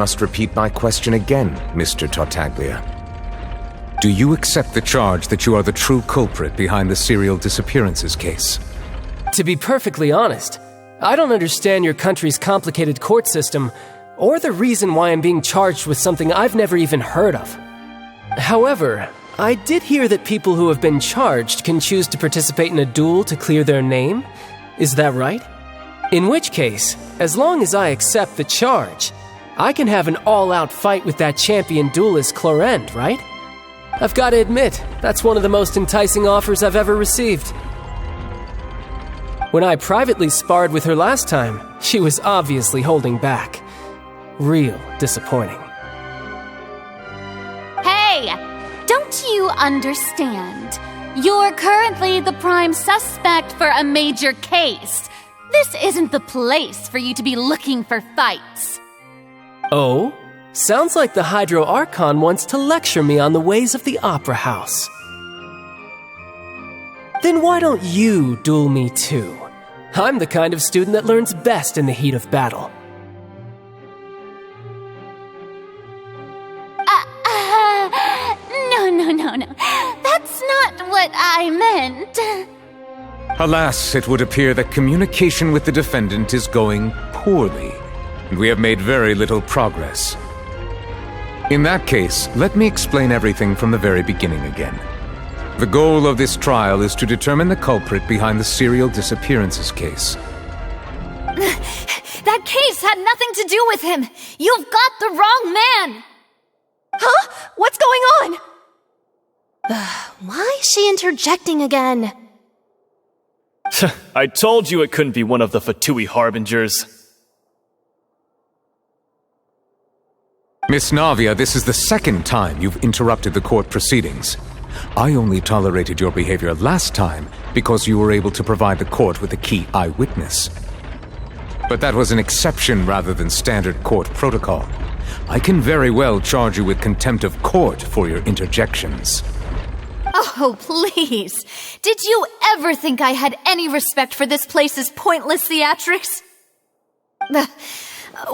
must repeat my question again, Mr. Tartaglia. Do you accept the charge that you are the true culprit behind the serial disappearances case? To be perfectly honest, I don't understand your country's complicated court system, or the reason why I'm being charged with something I've never even heard of. However, I did hear that people who have been charged can choose to participate in a duel to clear their name. Is that right? In which case, as long as I accept the charge, I can have an all-out fight with that champion duelist Clorend, right? I've got to admit, that's one of the most enticing offers I've ever received. When I privately sparred with her last time, she was obviously holding back. Real disappointing. Hey! Don't you understand? You're currently the prime suspect for a major case. This isn't the place for you to be looking for fights. Oh? Sounds like the Hydro Archon wants to lecture me on the ways of the Opera House. Then why don't you duel me too? I'm the kind of student that learns best in the heat of battle. No. That's not what I meant. Alas, it would appear that communication with the defendant is going poorly, and we have made very little progress. In that case, let me explain everything from the very beginning again. The goal of this trial is to determine the culprit behind the serial disappearances case. That case had nothing to do with him. You've got the wrong man. Huh? What's going on? Why is she interjecting again? I told you it couldn't be one of the Fatui Harbingers. Miss Navia, this is the second time you've interrupted the court proceedings. I only tolerated your behavior last time because you were able to provide the court with a key eyewitness. But that was an exception rather than standard court protocol. I can very well charge you with contempt of court for your interjections. Oh, please. Did you ever think I had any respect for this place's pointless theatrics?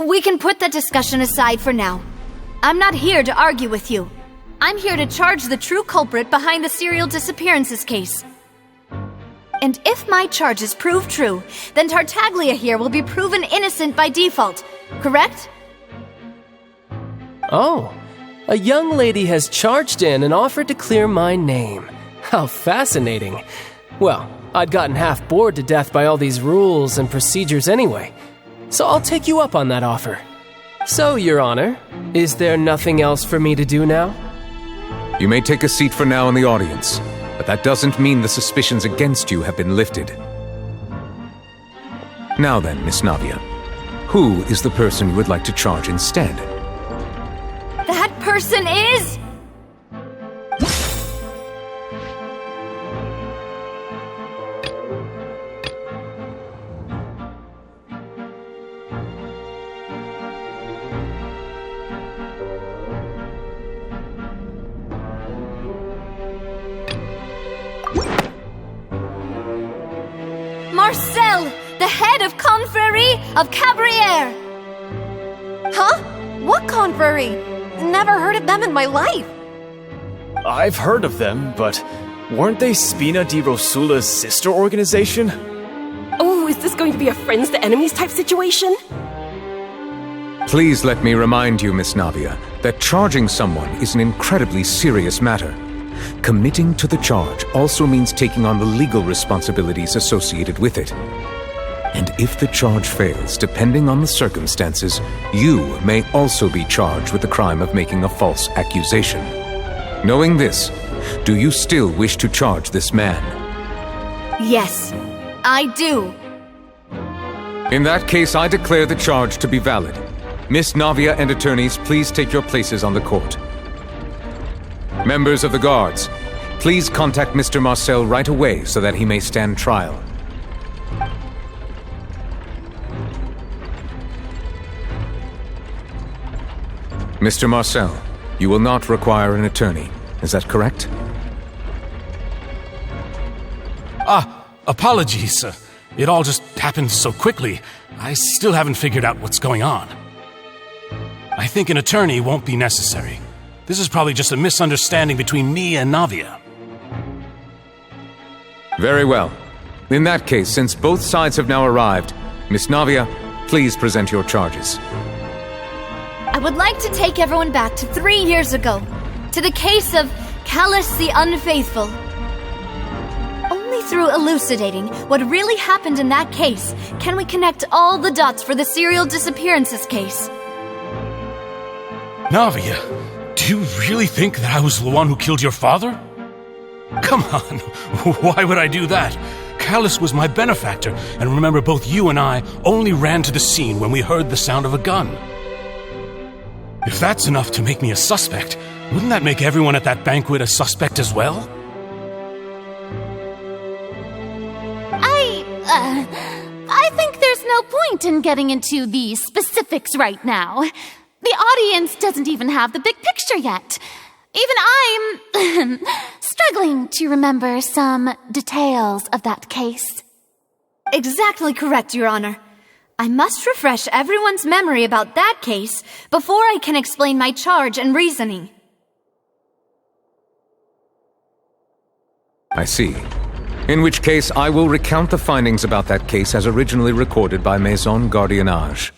We can put that discussion aside for now. I'm not here to argue with you. I'm here to charge the true culprit behind the serial disappearances case. And if my charges prove true, then Tartaglia here will be proven innocent by default, correct? Oh, a young lady has charged in and offered to clear my name. How fascinating. Well, I'd gotten half bored to death by all these rules and procedures anyway, so I'll take you up on that offer. So, Your Honor, is there nothing else for me to do now? You may take a seat for now in the audience, but that doesn't mean the suspicions against you have been lifted. Now then, Miss Navia, who is the person you would like to charge instead? That person is... Marcel, the head of Confrérie of Cabrières! Huh? What confrérie? Never heard of them in my life. I've heard of them, but weren't they Spina di Rosula's sister organization? Oh, is this going to be a friends to enemies type situation? Please let me remind you, Miss Navia, that charging someone is an incredibly serious matter. Committing to the charge also means taking on the legal responsibilities associated with it. And if the charge fails, depending on the circumstances, you may also be charged with the crime of making a false accusation. Knowing this, do you still wish to charge this man? Yes, I do. In that case, I declare the charge to be valid. Miss Navia and attorneys, please take your places on the court. Members of the guards, please contact Mr. Marcel right away so that he may stand trial. Mr. Marcel, you will not require an attorney. Is that correct? Apologies. It all just happened so quickly. I still haven't figured out what's going on. I think an attorney won't be necessary. This is probably just a misunderstanding between me and Navia. Very well. In that case, since both sides have now arrived, Miss Navia, please present your charges. I would like to take everyone back to 3 years ago, to the case of Callus the Unfaithful. Only through elucidating what really happened in that case can we connect all the dots for the serial disappearances case. Navia, do you really think that I was the one who killed your father? Come on, why would I do that? Callus was my benefactor, and remember, both you and I only ran to the scene when we heard the sound of a gun. If that's enough to make me a suspect, wouldn't that make everyone at that banquet a suspect as well? I think there's no point in getting into the specifics right now. The audience doesn't even have the big picture yet. Even I'm struggling to remember some details of that case. Exactly correct, Your Honor. I must refresh everyone's memory about that case before I can explain my charge and reasoning. I see. In which case, I will recount the findings about that case as originally recorded by Maison Gardiennage.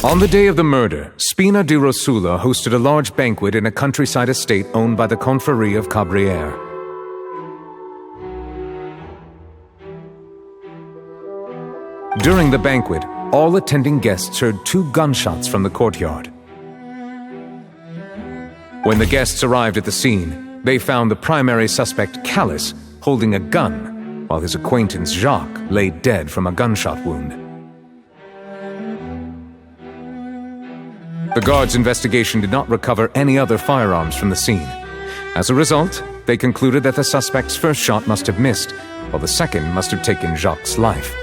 On the day of the murder, Spina di Rosula hosted a large banquet in a countryside estate owned by the Confrérie of Cabrières. During the banquet, all attending guests heard 2 gunshots from the courtyard. When the guests arrived at the scene, they found the primary suspect, Callus, holding a gun, while his acquaintance, Jacques, lay dead from a gunshot wound. The guards' investigation did not recover any other firearms from the scene. As a result, they concluded that the suspect's first shot must have missed, while the second must have taken Jacques' life.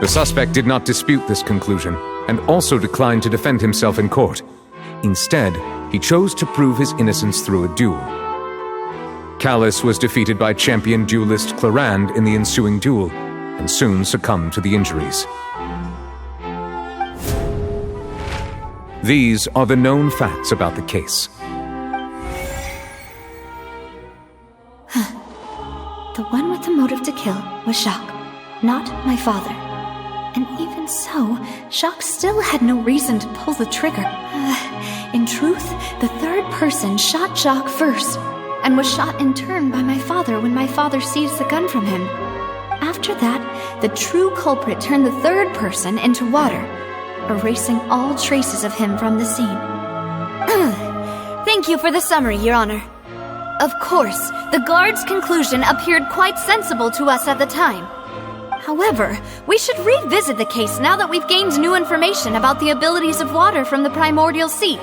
The suspect did not dispute this conclusion, and also declined to defend himself in court. Instead, he chose to prove his innocence through a duel. Callus was defeated by champion duelist Clarande in the ensuing duel, and soon succumbed to the injuries. These are the known facts about the case. The one with the motive to kill was Jacques, not my father. And even so, Jacques still had no reason to pull the trigger. In truth, the third person shot Jacques first, and was shot in turn by my father when my father seized the gun from him. After that, the true culprit turned the third person into water, erasing all traces of him from the scene. Thank you for the summary, Your Honor. Of course, the guard's conclusion appeared quite sensible to us at the time. However, we should revisit the case now that we've gained new information about the abilities of water from the primordial sea.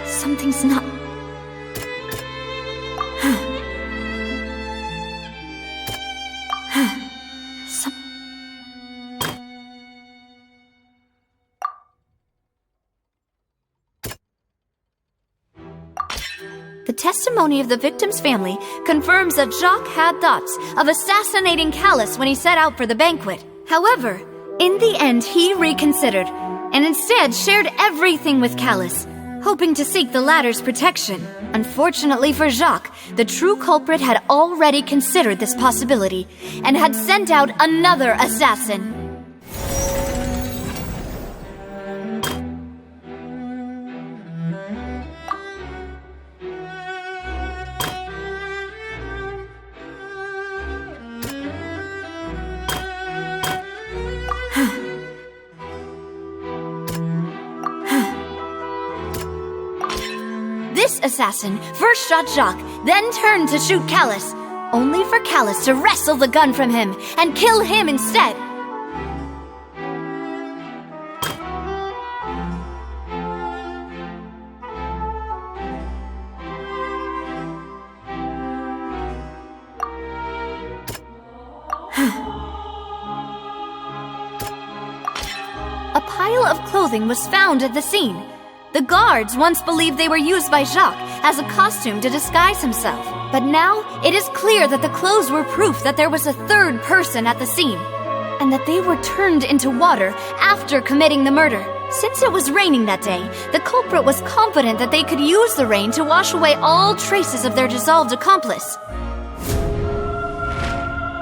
Something's not... The testimony of the victim's family confirms that Jacques had thoughts of assassinating Callus when he set out for the banquet. However, in the end he reconsidered, and instead shared everything with Callus, hoping to seek the latter's protection. Unfortunately for Jacques, the true culprit had already considered this possibility, and had sent out another assassin. This assassin first shot Jacques, then turned to shoot Callus. only for Callus to wrestle the gun from him and kill him instead. A pile of clothing was found at the scene. The guards once believed they were used by Jacques as a costume to disguise himself. But now, it is clear that the clothes were proof that there was a third person at the scene, and that they were turned into water after committing the murder. Since it was raining that day, the culprit was confident that they could use the rain to wash away all traces of their dissolved accomplice.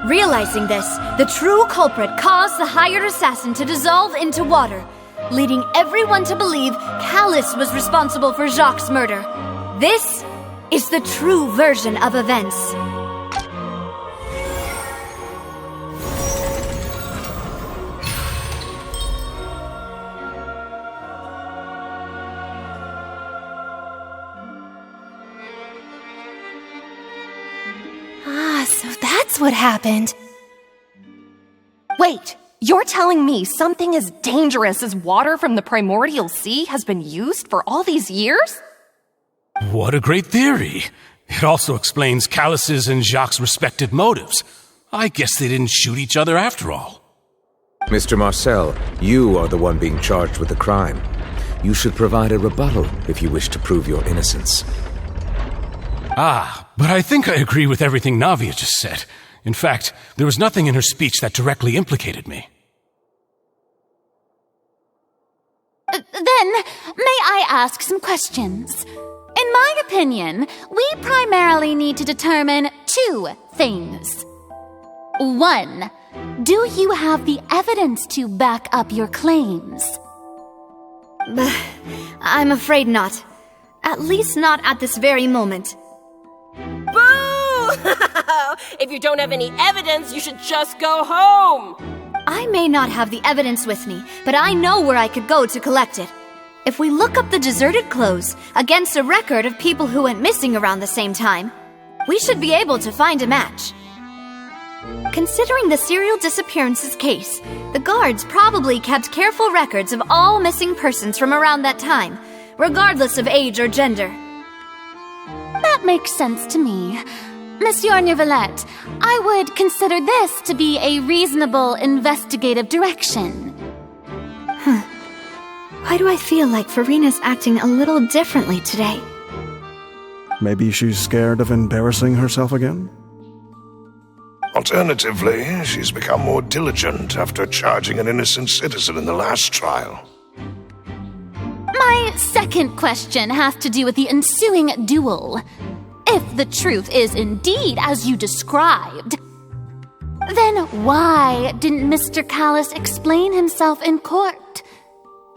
Realizing this, the true culprit caused the hired assassin to dissolve into water, leading everyone to believe Callus was responsible for Jacques' murder. This is the true version of events. So that's what happened. Wait, you're telling me something as dangerous as water from the primordial sea has been used for all these years? What a great theory. It also explains Callus's and Jacques' respective motives. I guess they didn't shoot each other after all. Mr. Marcel, you are the one being charged with the crime. You should provide a rebuttal if you wish to prove your innocence. But I think I agree with everything Navia just said. In fact, there was nothing in her speech that directly implicated me. Then, may I ask some questions? In my opinion, we primarily need to determine two things. 1. Do you have the evidence to back up your claims? I'm afraid not. At least not at this very moment. Boo! If you don't have any evidence, you should just go home! I may not have the evidence with me, but I know where I could go to collect it. If we look up the deserted clothes against a record of people who went missing around the same time, we should be able to find a match. Considering the serial disappearances case, the guards probably kept careful records of all missing persons from around that time, regardless of age or gender. That makes sense to me. Monsieur Neuvillette, I would consider this to be a reasonable investigative direction. Why do I feel like Farina's acting a little differently today? Maybe she's scared of embarrassing herself again? Alternatively, she's become more diligent after charging an innocent citizen in the last trial. My second question has to do with the ensuing duel. If the truth is indeed as you described, then why didn't Mr. Callus explain himself in court?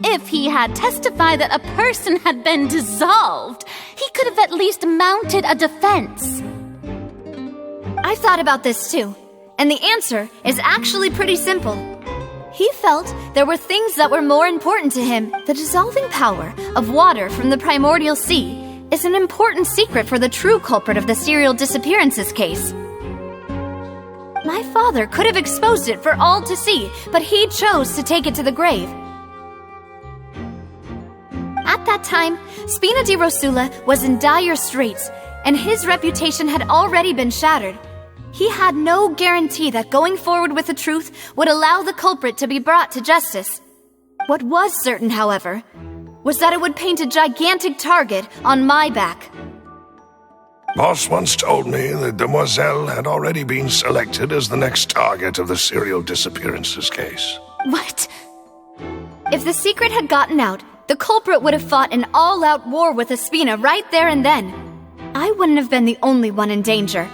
If he had testified that a person had been dissolved, he could have at least mounted a defense. I've thought about this too, and the answer is actually pretty simple. He felt there were things that were more important to him. The dissolving power of water from the primordial sea is an important secret for the true culprit of the serial disappearances case. My father could have exposed it for all to see, but he chose to take it to the grave. At that time, Spina di Rosula was in dire straits, and his reputation had already been shattered. He had no guarantee that going forward with the truth would allow the culprit to be brought to justice. What was certain, however, was that it would paint a gigantic target on my back. Boss once told me that Demoiselle had already been selected as the next target of the serial disappearances case. What? If the secret had gotten out, the culprit would have fought an all-out war with Espina right there and then. I wouldn't have been the only one in danger.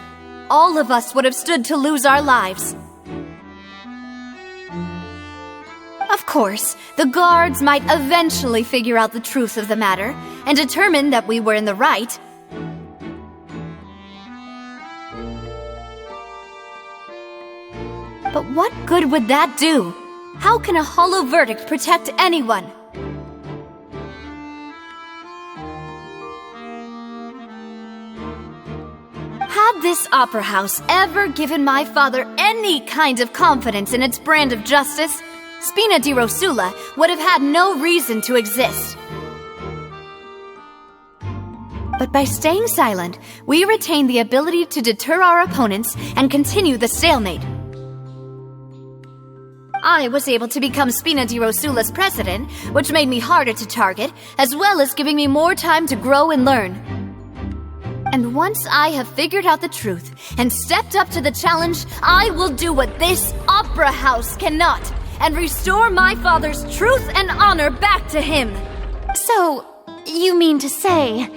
All of us would have stood to lose our lives. Of course, the guards might eventually figure out the truth of the matter and determine that we were in the right. But what good would that do? How can a hollow verdict protect anyone? Had this Opera House ever given my father any kind of confidence in its brand of justice, Spina di Rosula would have had no reason to exist. But by staying silent, we retain the ability to deter our opponents and continue the stalemate. I was able to become Spina di Rosula's president, which made me harder to target, as well as giving me more time to grow and learn. And once I have figured out the truth and stepped up to the challenge, I will do what this Opera House cannot, and restore my father's truth and honor back to him. So, you mean to say,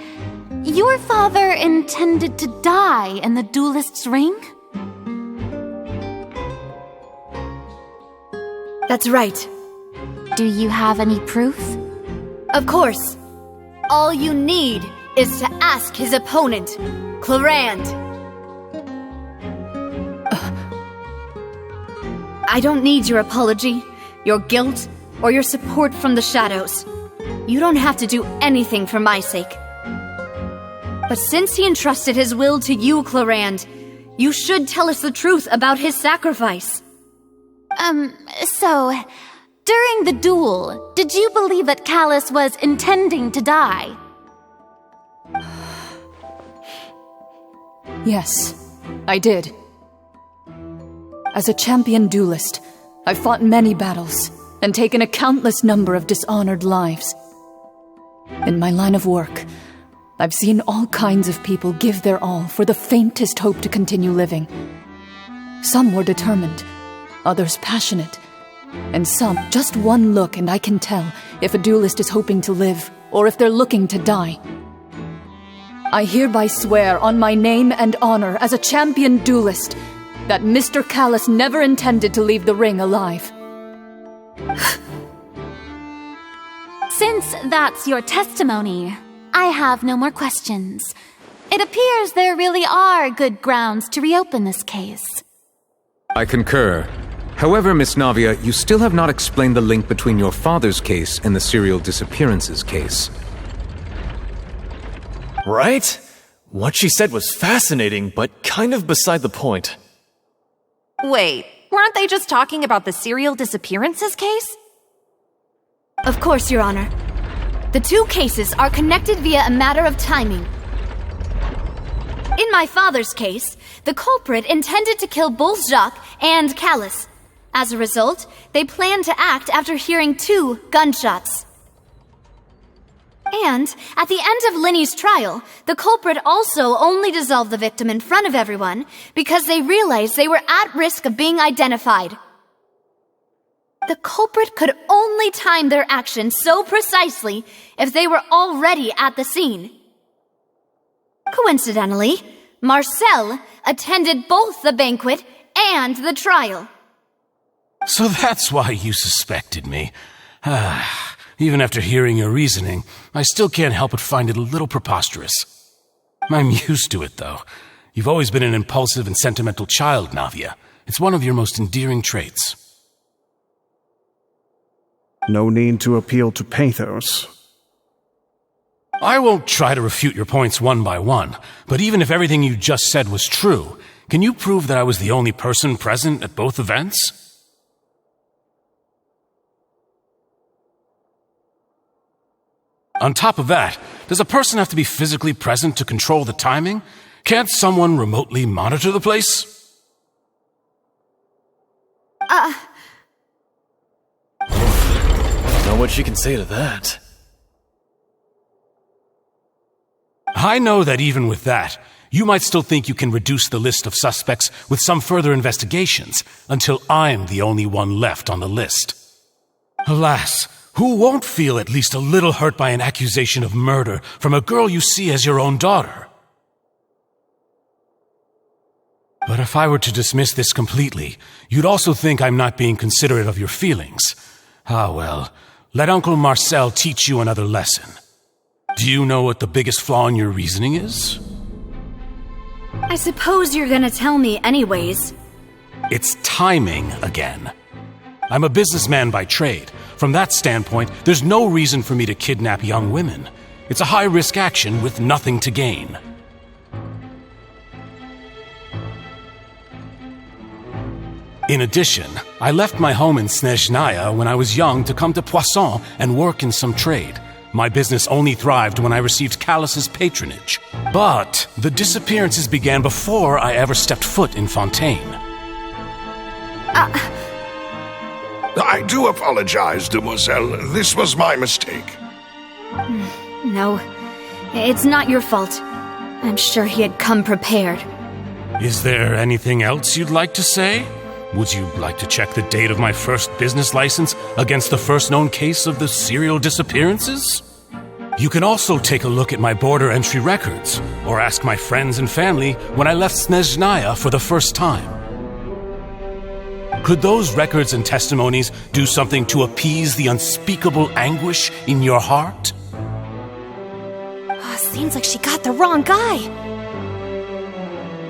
your father intended to die in the duelist's ring? That's right. Do you have any proof? Of course. All you need is to ask his opponent, Clarand. I don't need your apology, your guilt, or your support from the shadows. You don't have to do anything for my sake. But since he entrusted his will to you, Clarand, you should tell us the truth about his sacrifice. So, during the duel, did you believe that Callus was intending to die? Yes, I did. As a champion duelist, I've fought many battles and taken a countless number of dishonored lives. In my line of work, I've seen all kinds of people give their all for the faintest hope to continue living. Some were determined, others passionate, and some just one look and I can tell if a duelist is hoping to live or if they're looking to die. I hereby swear on my name and honor as a champion duelist that Mr. Callus never intended to leave the ring alive. Since that's your testimony, I have no more questions. It appears there really are good grounds to reopen this case. I concur. However, Miss Navia, you still have not explained the link between your father's case and the serial disappearances case. Right? What she said was fascinating, but kind of beside the point. Wait, weren't they just talking about the serial disappearances case? Of course, Your Honor. The two cases are connected via a matter of timing. In my father's case, the culprit intended to kill both Jacques and Callus. As a result, they planned to act after hearing 2 gunshots. And, at the end of Linny's trial, the culprit also only dissolved the victim in front of everyone because they realized they were at risk of being identified. The culprit could only time their actions so precisely if they were already at the scene. Coincidentally, Marcel attended both the banquet and the trial. So that's why you suspected me. Even after hearing your reasoning, I still can't help but find it a little preposterous. I'm used to it, though. You've always been an impulsive and sentimental child, Navia. It's one of your most endearing traits. No need to appeal to pathos. I won't try to refute your points one by one, but even if everything you just said was true, can you prove that I was the only person present at both events? On top of that, does a person have to be physically present to control the timing? Can't someone remotely monitor the place? Don't know what she can say to that. I know that even with that, you might still think you can reduce the list of suspects with some further investigations until I'm the only one left on the list. Alas, who won't feel at least a little hurt by an accusation of murder from a girl you see as your own daughter? But if I were to dismiss this completely, you'd also think I'm not being considerate of your feelings. Ah well, let Uncle Marcel teach you another lesson. Do you know what the biggest flaw in your reasoning is? I suppose you're gonna tell me anyways. It's timing again. I'm a businessman by trade. From that standpoint, there's no reason for me to kidnap young women. It's a high-risk action with nothing to gain. In addition, I left my home in Snezhnaya when I was young to come to Poisson and work in some trade. My business only thrived when I received Callus's patronage. But the disappearances began before I ever stepped foot in Fontaine. I do apologize, demoiselle. This was my mistake. No, it's not your fault. I'm sure he had come prepared. Is there anything else you'd like to say? Would you like to check the date of my first business license against the first known case of the serial disappearances? You can also take a look at my border entry records, or ask my friends and family when I left Snezhnaya for the first time. Could those records and testimonies do something to appease the unspeakable anguish in your heart? Seems like she got the wrong guy.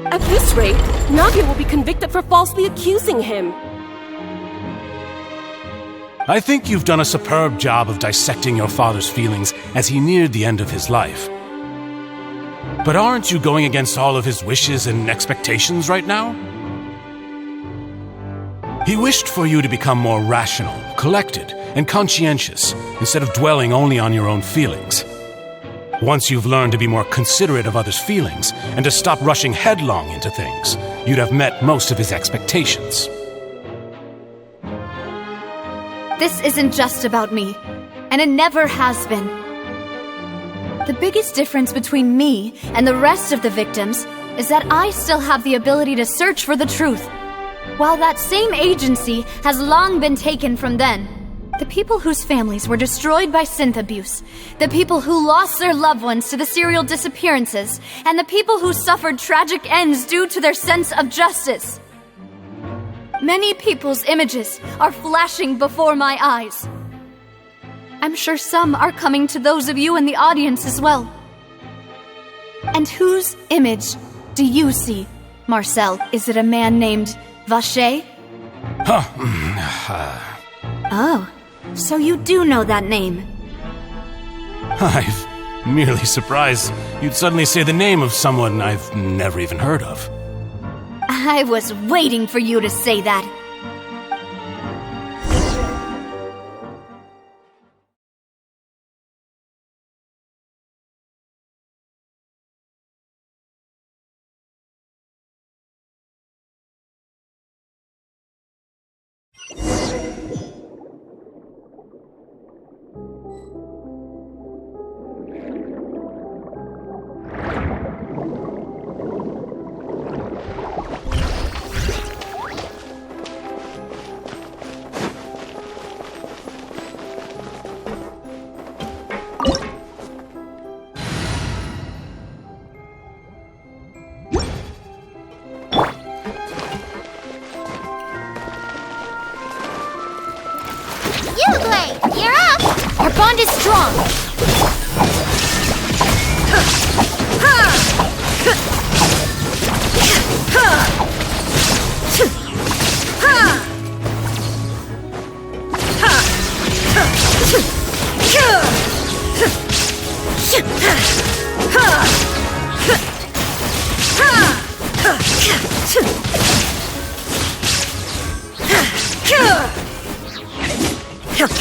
At this rate, Navia will be convicted for falsely accusing him. I think you've done a superb job of dissecting your father's feelings as he neared the end of his life. But aren't you going against all of his wishes and expectations right now? He wished for you to become more rational, collected, and conscientious, instead of dwelling only on your own feelings. Once you've learned to be more considerate of others' feelings, and to stop rushing headlong into things, you'd have met most of his expectations. This isn't just about me, and it never has been. The biggest difference between me and the rest of the victims is that I still have the ability to search for the truth, while that same agency has long been taken from them. The people whose families were destroyed by synth abuse, the people who lost their loved ones to the serial disappearances, and the people who suffered tragic ends due to their sense of justice. Many people's images are flashing before my eyes. I'm sure some are coming to those of you in the audience as well. And whose image do you see, Marcel? Is it a man named Vacher? Oh, so you do know that name. I'm merely surprised you'd suddenly say the name of someone I've never even heard of. I was waiting for you to say that. You're up! Our bond is strong!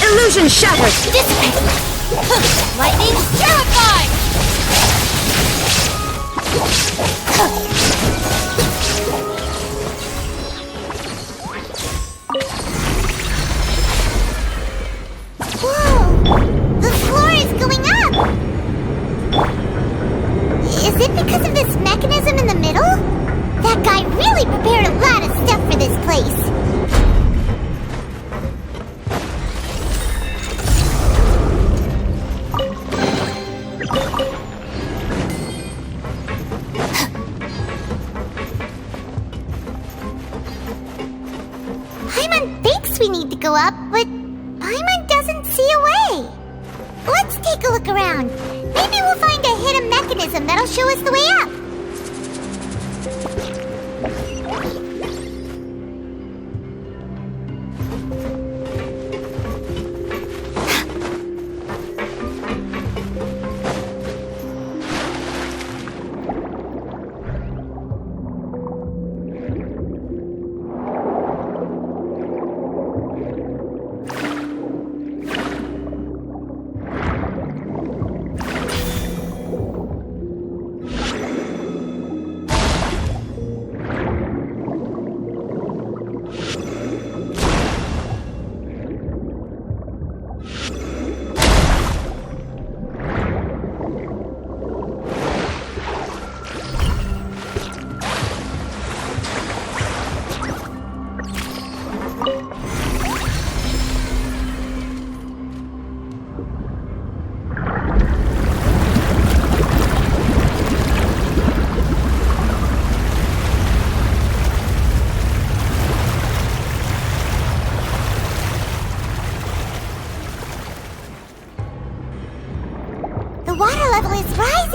Illusion shattered! Dissipate! Lightning terrified! Whoa! The floor is going up! Is it because of this mechanism in the middle? That guy really prepared a lot of stuff for this place. We need to go up, but Paimon doesn't see a way. Let's take a look around. Maybe we'll find a hidden mechanism that'll show us the way up.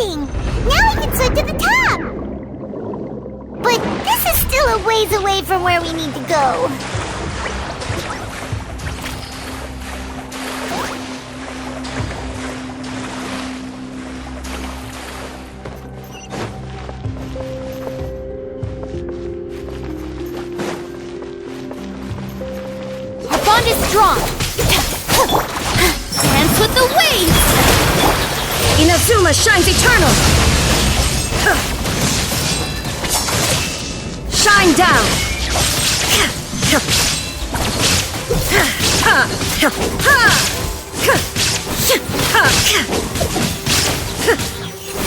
thing! Now we can swim to the top! But this is still a ways away from where we need to go. Our bond is strong. Dance with the waves! Inazuma shines eternal! Shine down!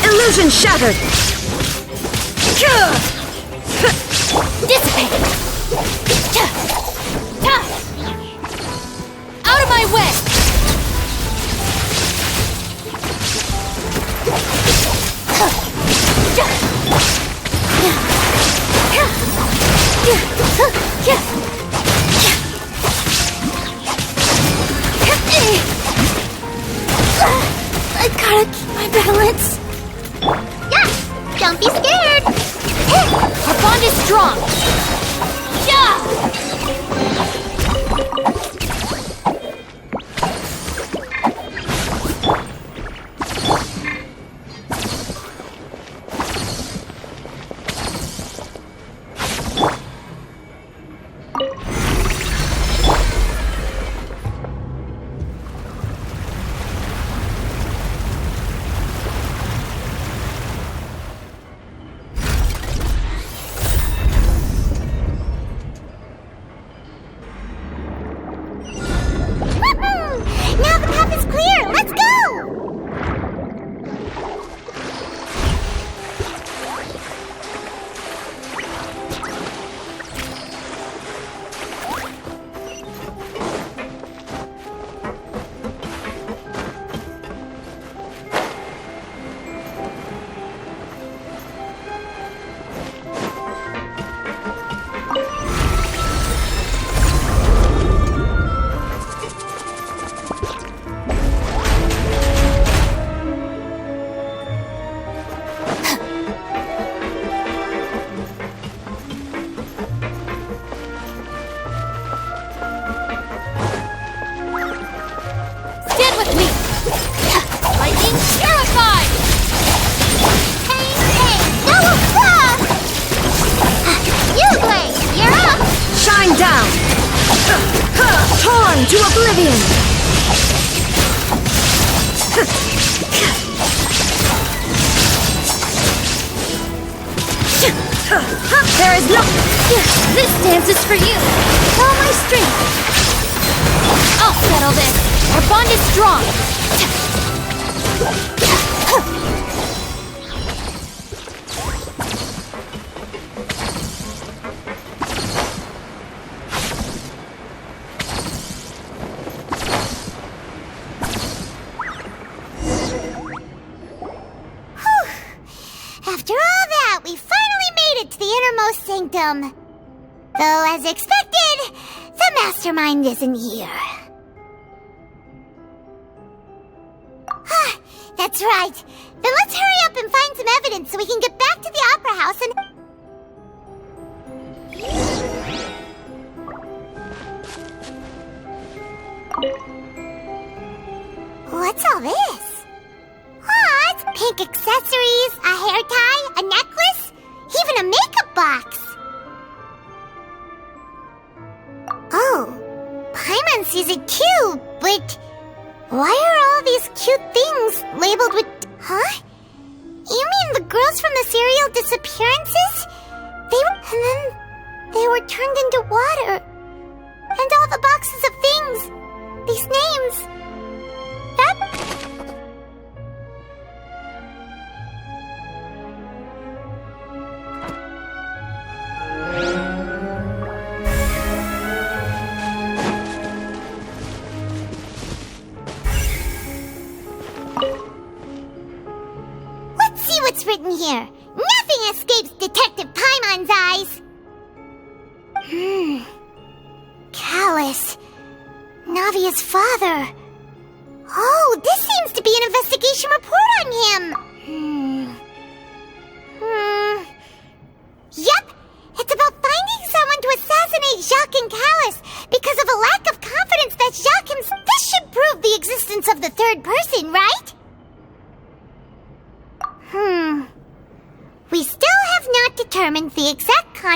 Illusion shattered! Dissipate! Out of my way! I gotta keep my balance. Yeah, don't be scared. Our bond is strong. Yeah! Now the path is clear. Let's go. Stand with me! Lightning terrified! Hey, go up! You, Blake, you're up. Shine down! Torn to oblivion! There is no... This dance is for you! All my strength! I'll settle this! Our bond is strong! After all that, we finally made it to the innermost sanctum. Though, as expected, the mastermind isn't here. That's right. Then let's hurry up and find some evidence so we can get back to the Opera House and... What's all this? What? Pink accessories, a hair tie, a necklace, even a makeup box. Oh, Paimon sees it too, but why are all these cute things labeled with... Huh? You mean the girls from the serial disappearances? And then they were turned into water. And all the boxes of things, these names. Let's see what's written here. Nothing escapes Detective Paimon's eyes. Callus. Navia's father. Oh, this seems to be an investigation report on him.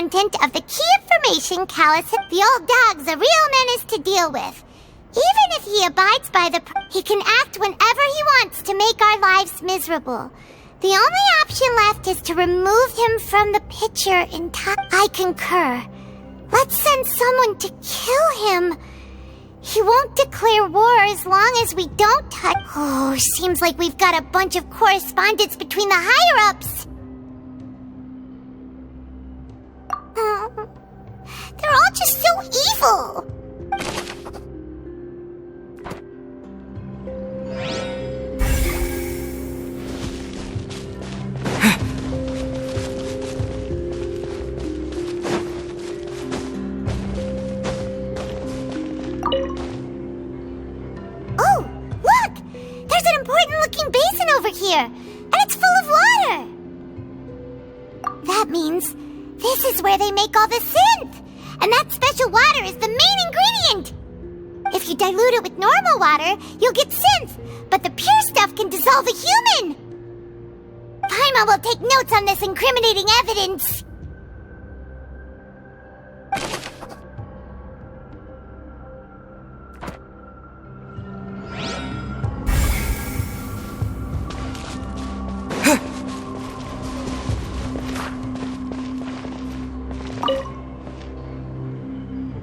content of the key information Callus had. The old dog's a real menace to deal with. Even if he abides by he can act whenever he wants to make our lives miserable. The only option left is to remove him from the picture entirely. I concur. Let's send someone to kill him. He won't declare war as long as we don't touch. Oh, seems like we've got a bunch of correspondence between the higher-ups. They're all just so evil. Basin over here, and it's full of water. That means this is where they make all the synth, and that special water is the main ingredient. If you dilute it with normal water, you'll get synth, but the pure stuff can dissolve a human. Paimon will take notes on this incriminating evidence.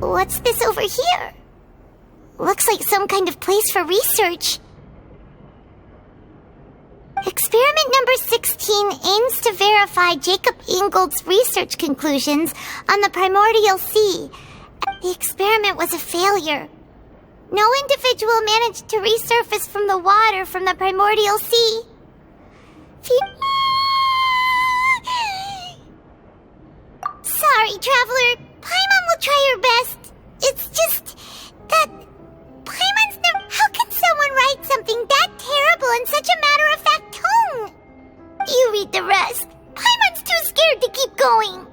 What's this over here? Looks like some kind of place for research. Experiment number 16 aims to verify Jacob Ingold's research conclusions on the primordial sea. The experiment was a failure. No individual managed to resurface from the water from the primordial sea. Sorry, traveler. Paimon will try her best. It's just that Paimon's never... How can someone write something that terrible in such a matter-of-fact tone? You read the rest. Paimon's too scared to keep going.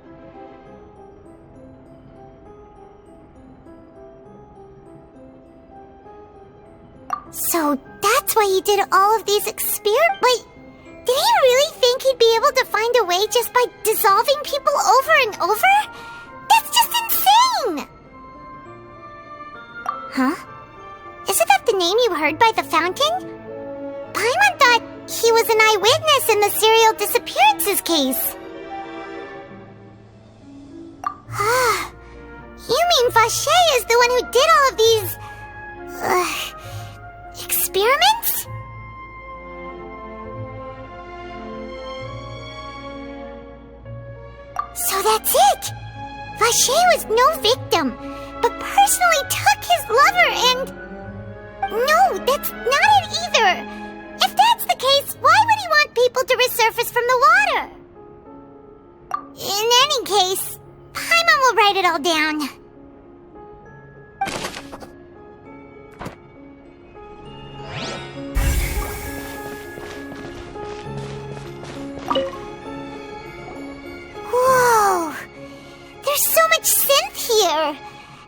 So that's why he did all of these experiments? Wait, did he really think he'd be able to find a way just by dissolving people over and over? That's just insane! Huh? Isn't that the name you heard by the fountain? Paimon thought he was an eyewitness in the serial disappearances case. You mean Vacher is the one who did all of these... experiments? So that's it! Vacher was no victim, but personally took his lover and... No, that's not it either! If that's the case, why would he want people to resurface from the water? In any case, Paimon will write it all down. Whoa! There's so much synth here!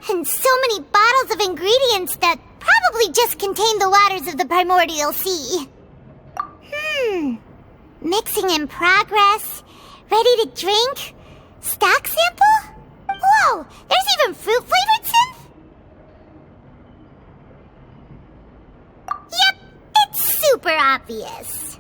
And so many bottles of ingredients that probably just contain the waters of the primordial sea. Mixing in progress. Ready to drink? Stock sample? Whoa! There's even fruit-flavored synth? Yep, it's super obvious.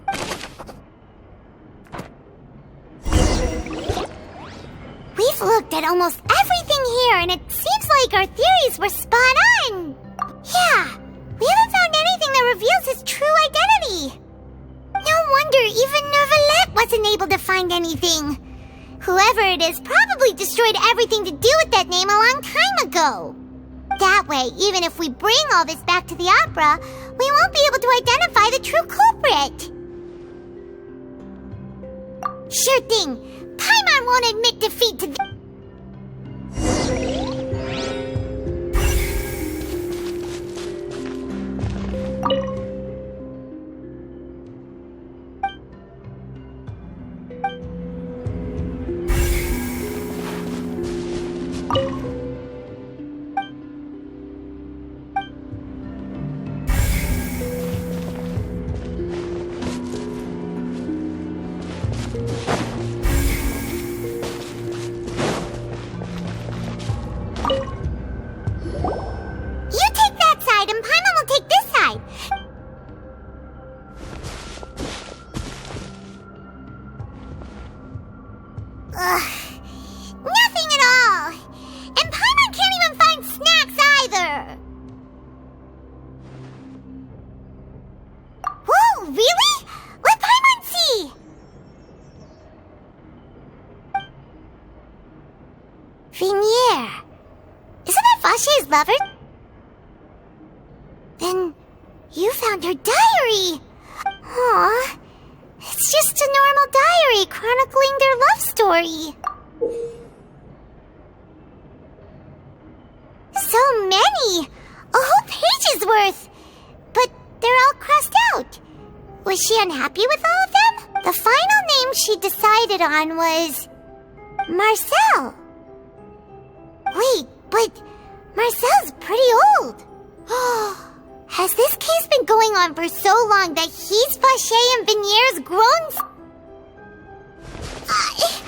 We've looked at almost everything here, and it seems like our theories were spot on. Yeah, we haven't found anything that reveals his true identity. No wonder even Neuvillette wasn't able to find anything. Whoever it is probably destroyed everything to do with that name a long time ago. That way, even if we bring all this back to the opera, we won't be able to identify the true culprit. Sure thing. Paimon won't admit defeat to Vache's lover? Then you found her diary! Aw, it's just a normal diary chronicling their love story. So many! A whole page's worth! But they're all crossed out. Was she unhappy with all of them? The final name she decided on was... Marcel. Wait, but Marcel's pretty old. Has this case been going on for so long that he's Vache and Venier's grown... Hey!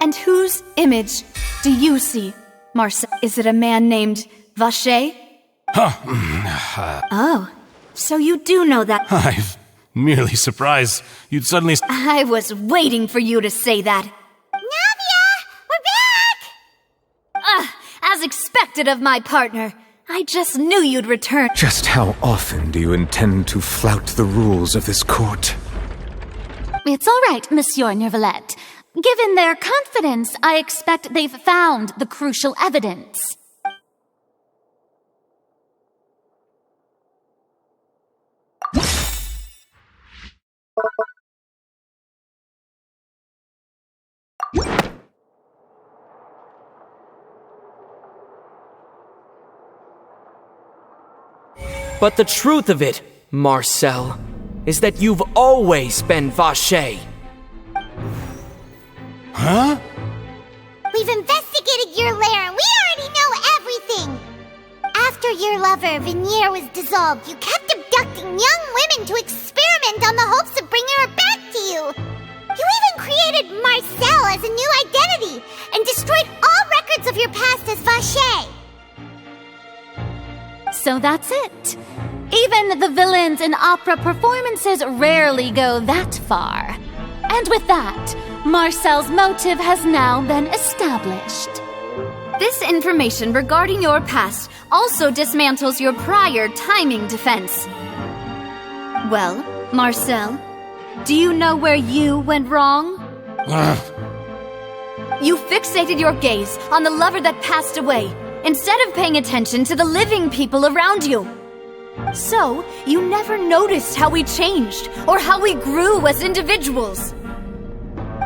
And whose image do you see, Marcel? Is it a man named Vache? Oh, so you do know that. I'm merely surprised you'd suddenly... I was waiting for you to say that. Navia! We're back! As expected of my partner. I just knew you'd return. Just how often do you intend to flout the rules of this court? It's all right, Monsieur Nervalette. Given their confidence, I expect they've found the crucial evidence. But the truth of it, Marcel, is that you've always been Vache. Huh? We've investigated your lair and we already know everything! After your lover, Venier, was dissolved, you kept abducting young women to experiment on the hopes of bringing her back to you! You even created Marcel as a new identity and destroyed all records of your past as Vache! So that's it. Even the villains in opera performances rarely go that far. And with that, Marcel's motive has now been established. This information regarding your past also dismantles your prior timing defense. Well, Marcel, do you know where you went wrong? You fixated your gaze on the lover that passed away, instead of paying attention to the living people around you. So, you never noticed how we changed, or how we grew as individuals.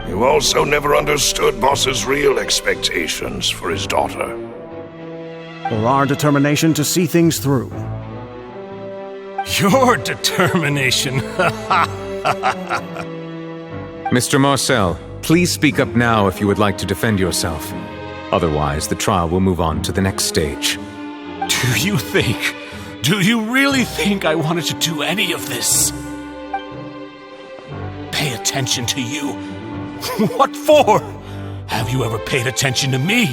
You also never understood Boss's real expectations for his daughter. Or our determination to see things through. Your determination. Mr. Marcel, please speak up now if you would like to defend yourself. Otherwise, the trial will move on to the next stage. Do you really think I wanted to do any of this? Pay attention to you? What for? Have you ever paid attention to me?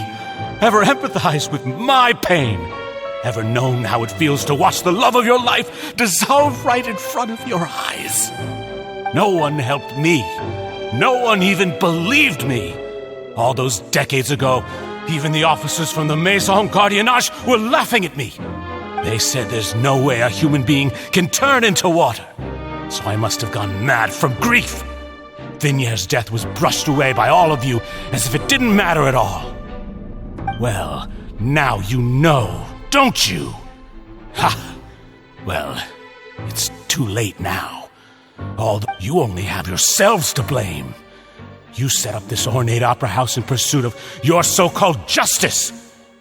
Ever empathized with my pain? Ever known how it feels to watch the love of your life dissolve right in front of your eyes? No one helped me. No one even believed me. All those decades ago, even the officers from the Maison Gardiennage were laughing at me. They said there's no way a human being can turn into water. So I must have gone mad from grief. Vinier's death was brushed away by all of you as if it didn't matter at all. Well, now you know, don't you? Ha! Well, it's too late now. You only have yourselves to blame. You set up this ornate opera house in pursuit of your so-called justice,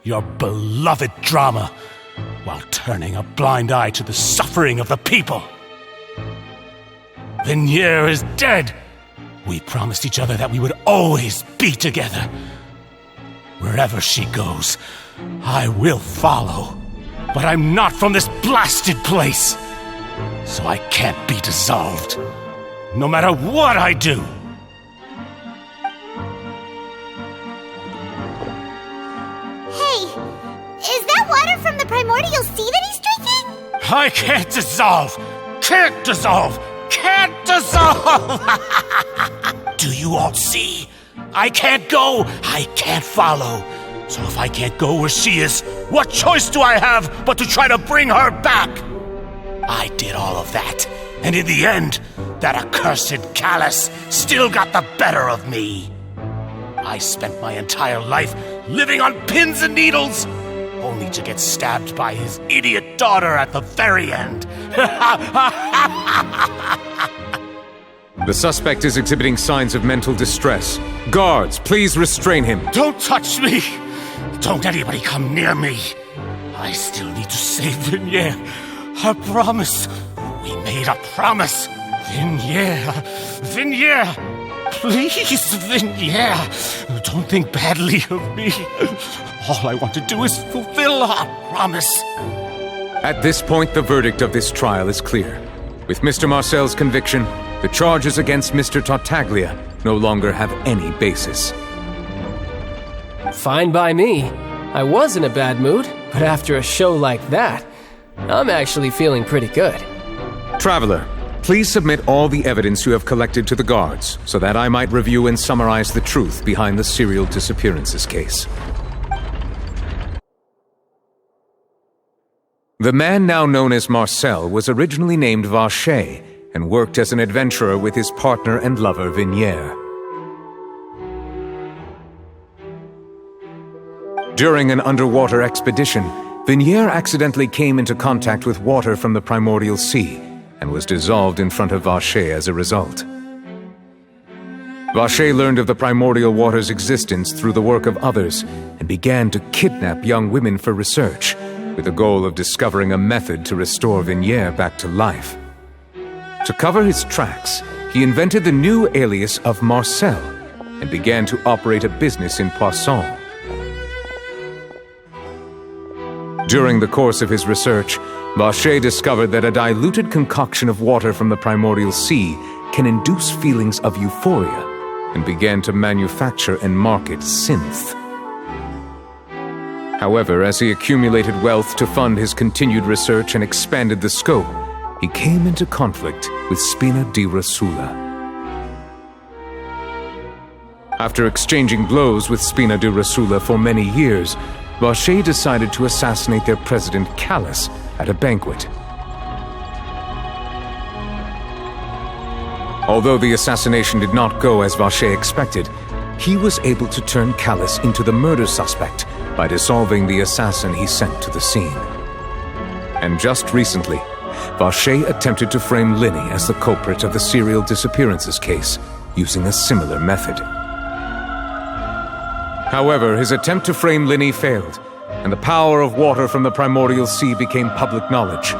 your beloved drama, while turning a blind eye to the suffering of the people. Venier is dead. We promised each other that we would always be together. Wherever she goes, I will follow. But I'm not from this blasted place, so I can't be dissolved, no matter what I do. Hey, is that water from the primordial sea that he's drinking? I can't dissolve! Can't dissolve! Can't dissolve! Do you all see? I can't go! I can't follow! So if I can't go where she is, what choice do I have but to try to bring her back? I did all of that, and in the end, that accursed Callus still got the better of me. I spent my entire life living on pins and needles, only to get stabbed by his idiot daughter at the very end. The suspect is exhibiting signs of mental distress. Guards, please restrain him. Don't touch me! Don't anybody come near me! I still need to save Vignere. I promise. We made a promise. Vignere! Please, Vignere! Don't think badly of me. All I want to do is fulfill our promise. At this point, the verdict of this trial is clear. With Mr. Marcel's conviction, the charges against Mr. Tartaglia no longer have any basis. Fine by me. I was in a bad mood, but after a show like that, I'm actually feeling pretty good. Traveler, please submit all the evidence you have collected to the guards, so that I might review and summarize the truth behind the serial disappearances case. The man now known as Marcel was originally named Vacher and worked as an adventurer with his partner and lover Vignere. During an underwater expedition, Vignere accidentally came into contact with water from the primordial sea and was dissolved in front of Vacher as a result. Vacher learned of the primordial water's existence through the work of others and began to kidnap young women for research, with the goal of discovering a method to restore Vignere back to life. To cover his tracks, he invented the new alias of Marcel and began to operate a business in Poisson. During the course of his research, Vacher discovered that a diluted concoction of water from the primordial sea can induce feelings of euphoria and began to manufacture and market synth. However, as he accumulated wealth to fund his continued research and expanded the scope, he came into conflict with Spina di Rosula. After exchanging blows with Spina di Rosula for many years, Vacher decided to assassinate their president Callus at a banquet. Although the assassination did not go as Vacher expected, he was able to turn Callus into the murder suspect by dissolving the assassin he sent to the scene. And just recently, Vacher attempted to frame Linny as the culprit of the serial disappearances case, using a similar method. However, his attempt to frame Linny failed, and the power of water from the primordial sea became public knowledge.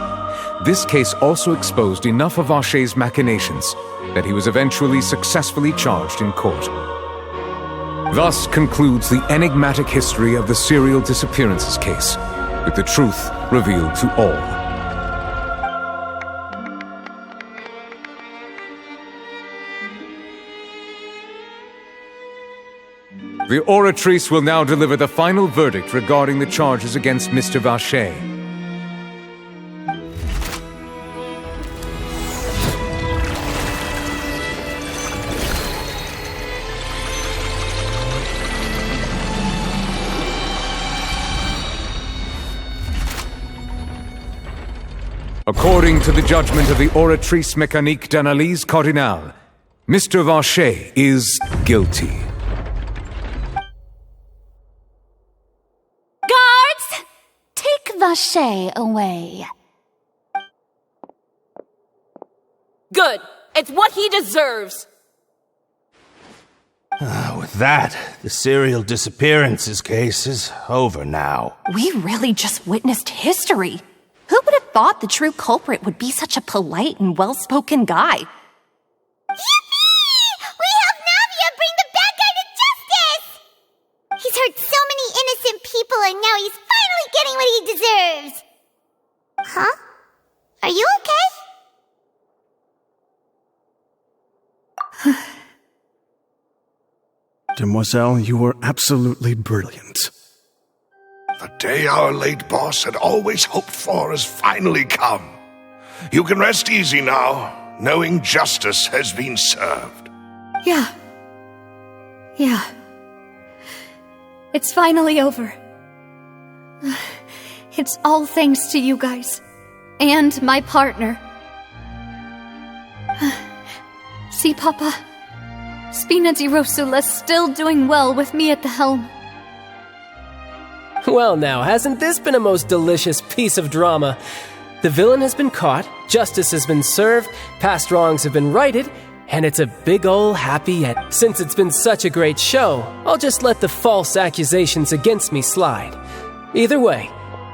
This case also exposed enough of Vacher's machinations that he was eventually successfully charged in court. Thus concludes the enigmatic history of the serial disappearances case, with the truth revealed to all. The oratrice will now deliver the final verdict regarding the charges against Mr. Vacher. According to the judgment of the oratrice mécanique d'analyse cardinale, Mr. Vacher is guilty. Vacher away. Good. It's what he deserves. With that, the serial disappearances case is over now. We really just witnessed history. Who would have thought the true culprit would be such a polite and well-spoken guy? Yippee! We helped Navia bring the bad guy to justice! He's hurt so many innocent people and now he's finally getting what he deserves! Huh? Are you okay? Demoiselle, you were absolutely brilliant. The day our late boss had always hoped for has finally come. You can rest easy now, knowing justice has been served. Yeah. It's finally over. It's all thanks to you guys. And my partner. See, Papa? Spina di Rosula's still doing well with me at the helm. Well now, hasn't this been a most delicious piece of drama? The villain has been caught, justice has been served, past wrongs have been righted, and it's a big ol' happy end. Since it's been such a great show, I'll just let the false accusations against me slide. Either way,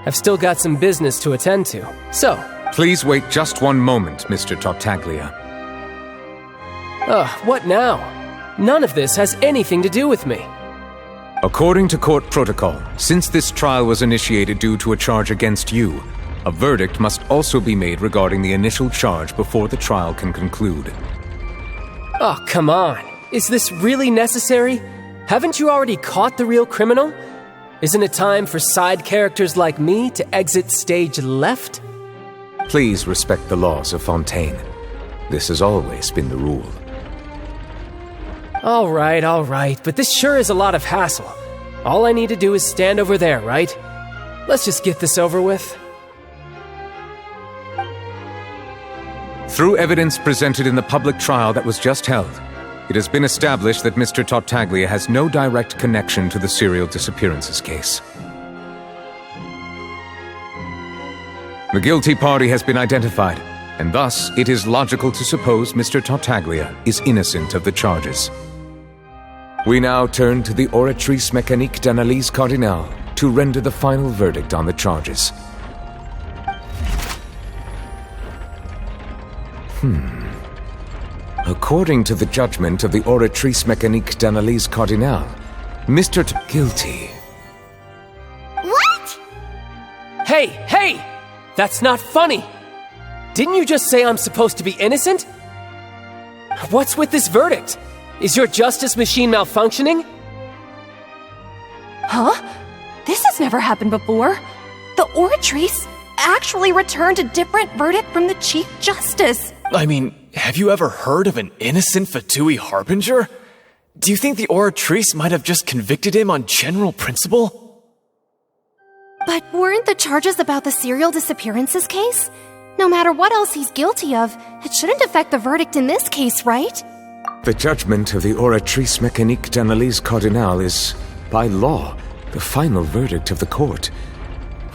I've still got some business to attend to, so... Please wait just one moment, Mr. Tartaglia. What now? None of this has anything to do with me. According to court protocol, since this trial was initiated due to a charge against you, a verdict must also be made regarding the initial charge before the trial can conclude. Oh, come on. Is this really necessary? Haven't you already caught the real criminal? Isn't it time for side characters like me to exit stage left? Please respect the laws of Fontaine. This has always been the rule. All right, but this sure is a lot of hassle. All I need to do is stand over there, right? Let's just get this over with. Through evidence presented in the public trial that was just held, it has been established that Mr. Tartaglia has no direct connection to the serial disappearances case. The guilty party has been identified, and thus it is logical to suppose Mr. Tartaglia is innocent of the charges. We now turn to the Oratrice Mécanique d'Analyse Cardinale to render the final verdict on the charges. According to the judgment of the Oratrice Mécanique d'Analyse Cardinale, Mr. Guilty. What? Hey! That's not funny! Didn't you just say I'm supposed to be innocent? What's with this verdict? Is your justice machine malfunctioning? Huh? This has never happened before. The Oratrice actually returned a different verdict from the Chief Justice. I mean, have you ever heard of an innocent Fatui Harbinger? Do you think the Oratrice might have just convicted him on general principle? But weren't the charges about the serial disappearances case? No matter what else he's guilty of, it shouldn't affect the verdict in this case, right? The judgment of the Oratrice Mécanique d'Analyse Cardinale is, by law, the final verdict of the court.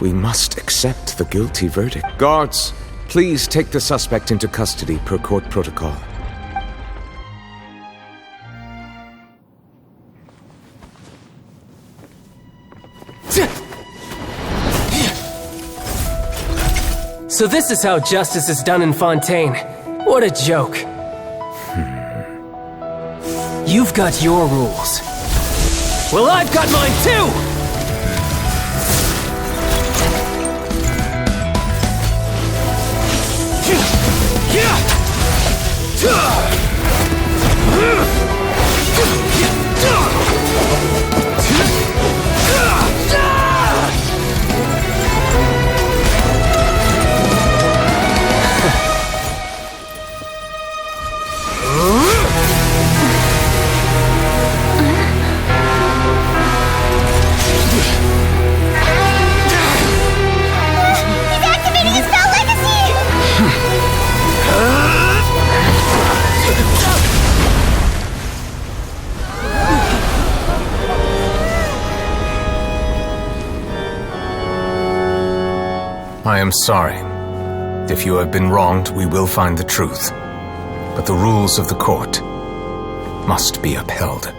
We must accept the guilty verdict. Guards, please take the suspect into custody per court protocol. So this is how justice is done in Fontaine. What a joke. You've got your rules. Well, I've got mine too! I am sorry. If you have been wronged, we will find the truth. But the rules of the court must be upheld.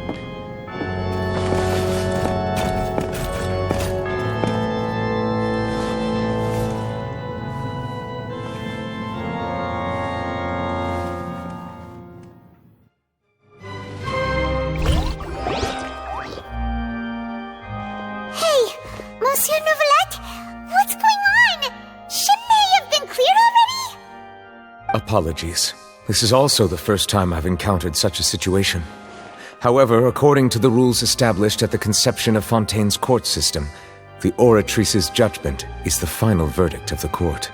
Apologies. This is also the first time I've encountered such a situation. However, according to the rules established at the conception of Fontaine's court system, the Oratrice's judgment is the final verdict of the court.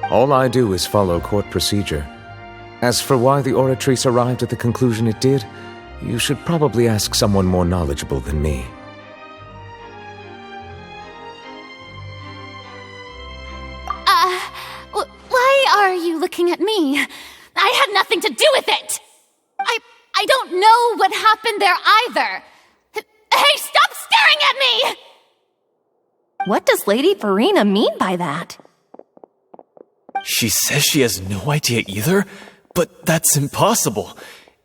All I do is follow court procedure. As for why the Oratrice arrived at the conclusion it did, you should probably ask someone more knowledgeable than me. Why are you looking at me? I had nothing to do with it! I don't know what happened there either! Hey, stop staring at me! What does Lady Farina mean by that? She says she has no idea either, but that's impossible.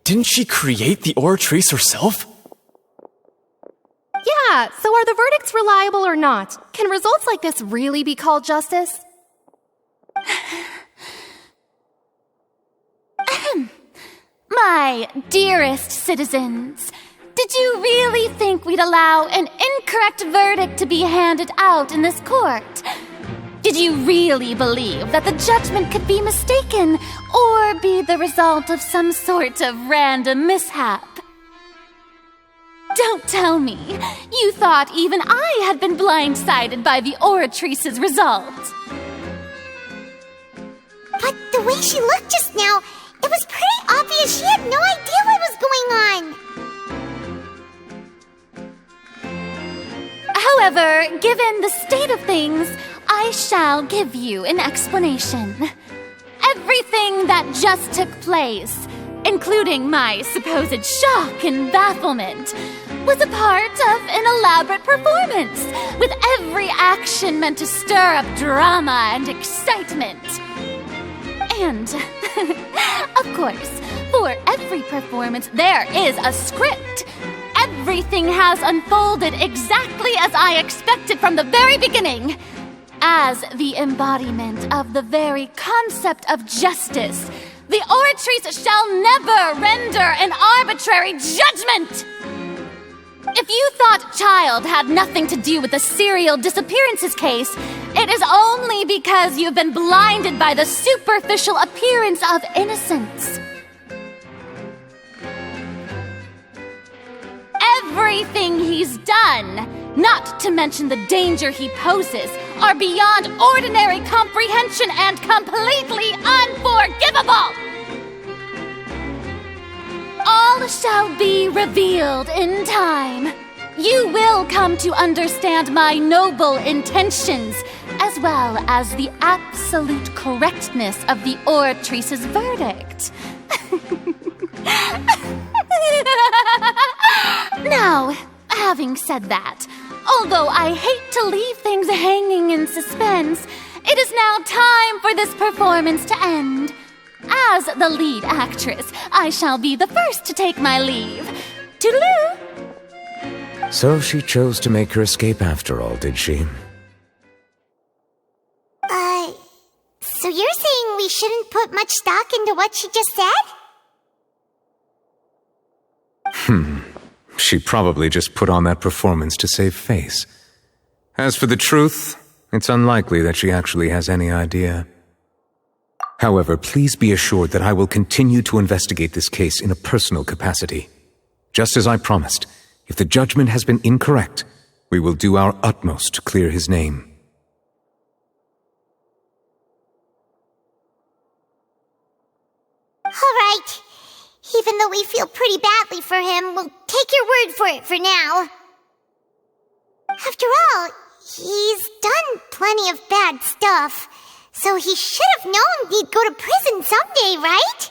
Didn't she create the Oratrice herself? Yeah, so are the verdicts reliable or not? Can results like this really be called justice? My dearest citizens, did you really think we'd allow an incorrect verdict to be handed out in this court? Did you really believe that the judgment could be mistaken or be the result of some sort of random mishap? Don't tell me you thought even I had been blindsided by the Oratrice's result. But the way she looked just now, it was pretty obvious she had no idea what was going on. However, given the state of things, I shall give you an explanation. Everything that just took place, including my supposed shock and bafflement, was a part of an elaborate performance, with every action meant to stir up drama and excitement. And, of course, for every performance there is a script. Everything has unfolded exactly as I expected from the very beginning. As the embodiment of the very concept of justice, the Oratrice shall never render an arbitrary judgment! If you thought Child had nothing to do with the serial disappearances case, it is only because you've been blinded by the superficial appearance of innocence. Everything he's done, not to mention the danger he poses, are beyond ordinary comprehension and completely unforgivable! All shall be revealed in time. You will come to understand my noble intentions, as well as the absolute correctness of the Oratrice's verdict. Now, having said that, although I hate to leave things hanging in suspense, it is now time for this performance to end. As the lead actress, I shall be the first to take my leave. Toodaloo! So she chose to make her escape after all, did she? So you're saying we shouldn't put much stock into what she just said? She probably just put on that performance to save face. As for the truth, it's unlikely that she actually has any idea. However, please be assured that I will continue to investigate this case in a personal capacity. Just as I promised, if the judgment has been incorrect, we will do our utmost to clear his name. All right. Even though we feel pretty badly for him, we'll take your word for it for now. After all, he's done plenty of bad stuff, so he should have known he'd go to prison someday, right?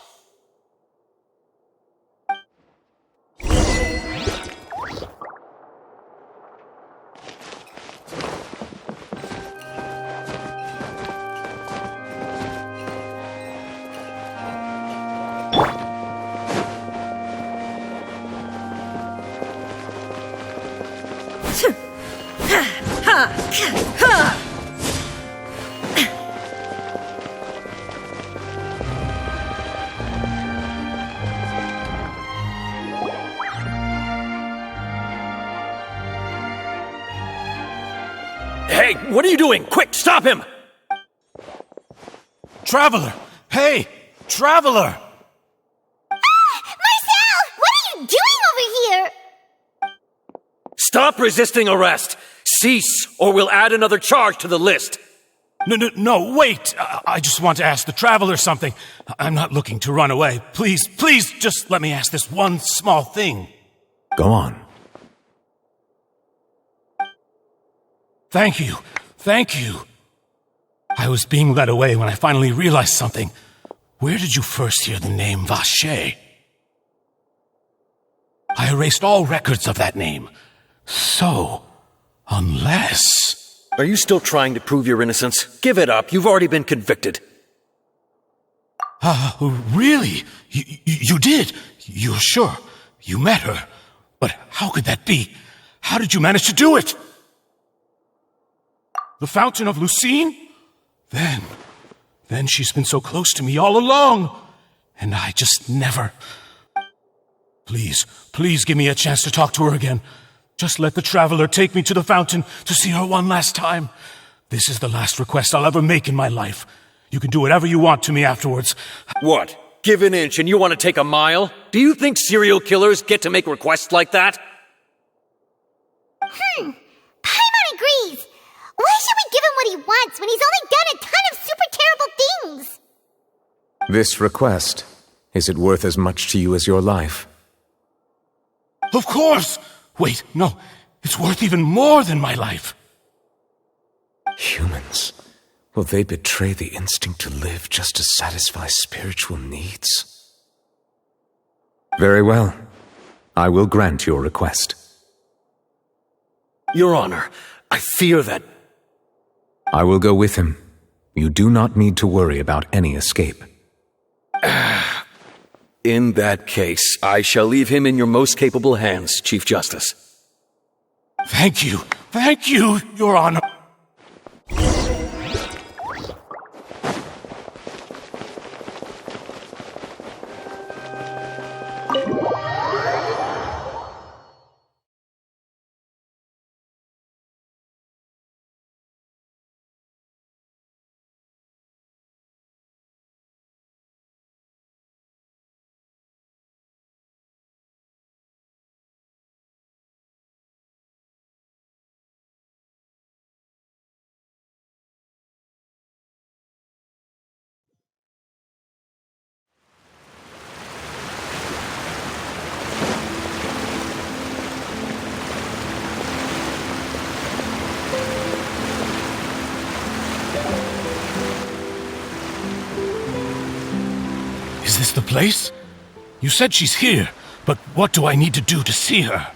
Hey, what are you doing? Quick, stop him! Traveler! Hey! Traveler! Marcel! What are you doing over here? Stop resisting arrest! Cease, or we'll add another charge to the list! No, wait! I just want to ask the Traveler something. I'm not looking to run away. Please, just let me ask this one small thing. Go on. Thank you. I was being led away when I finally realized something. Where did you first hear the name Vacher? I erased all records of that name. So, unless... Are you still trying to prove your innocence? Give it up. You've already been convicted. Really? You did? You're sure? You met her? But how could that be? How did you manage to do it? The Fountain of Lucine? Then she's been so close to me all along. And I just never... Please give me a chance to talk to her again. Just let the Traveler take me to the fountain to see her one last time. This is the last request I'll ever make in my life. You can do whatever you want to me afterwards. What? Give an inch and you want to take a mile? Do you think serial killers get to make requests like that? Paimon agrees! Why should we give him what he wants when he's only done a ton of super terrible things? This request, is it worth as much to you as your life? Of course! Wait, no. It's worth even more than my life. Humans. Will they betray the instinct to live just to satisfy spiritual needs? Very well. I will grant your request. Your Honor, I fear that... I will go with him. You do not need to worry about any escape. In that case, I shall leave him in your most capable hands, Chief Justice. Thank you, Your Honor. Is this the place? You said she's here, but what do I need to do to see her?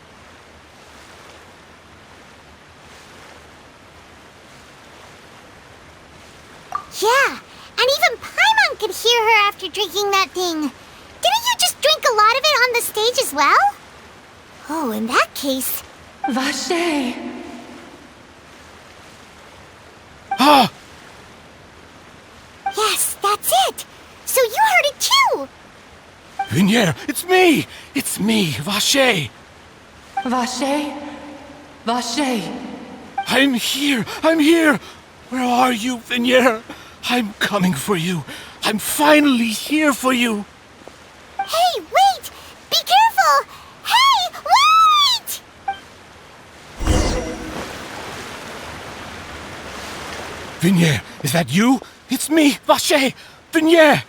Yeah, and even Paimon could hear her after drinking that thing. Didn't you just drink a lot of it on the stage as well? Oh, in that case... Vacher! Ah! Yes, that's it! So you heard it too! Vignier, it's me! It's me, Vacher! Vacher? Vacher! I'm here! Where are you, Vignier? I'm coming for you. I'm finally here for you. Hey, wait! Be careful! Hey, wait! Vignier, is that you? It's me, Vacher! Vignier!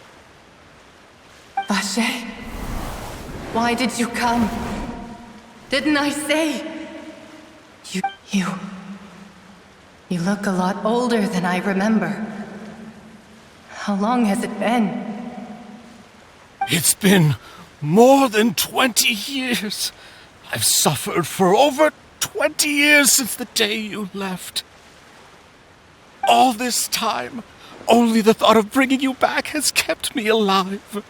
Vacher? Why did you come? Didn't I say? You look a lot older than I remember. How long has it been? It's been more than 20 years. I've suffered for over 20 years since the day you left. All this time, only the thought of bringing you back has kept me alive.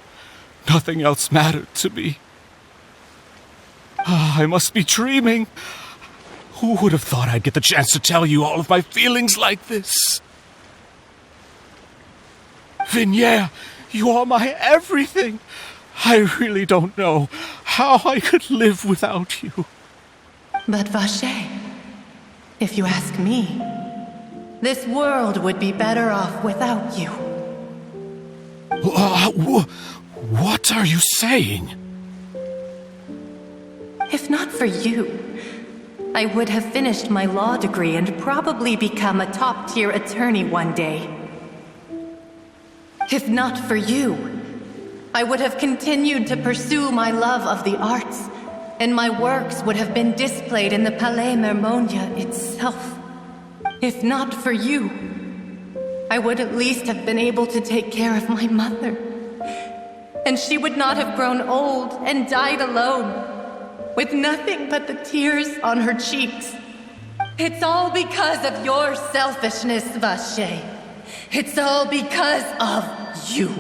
Nothing else mattered to me. I must be dreaming. Who would have thought I'd get the chance to tell you all of my feelings like this? Vignier, you are my everything. I really don't know how I could live without you. But Vacher, if you ask me, this world would be better off without you. What are you saying? If not for you, I would have finished my law degree and probably become a top-tier attorney one day. If not for you, I would have continued to pursue my love of the arts, and my works would have been displayed in the Palais Mermonia itself. If not for you, I would at least have been able to take care of my mother. And she would not have grown old and died alone, with nothing but the tears on her cheeks. It's all because of your selfishness, Vache. It's all because of you.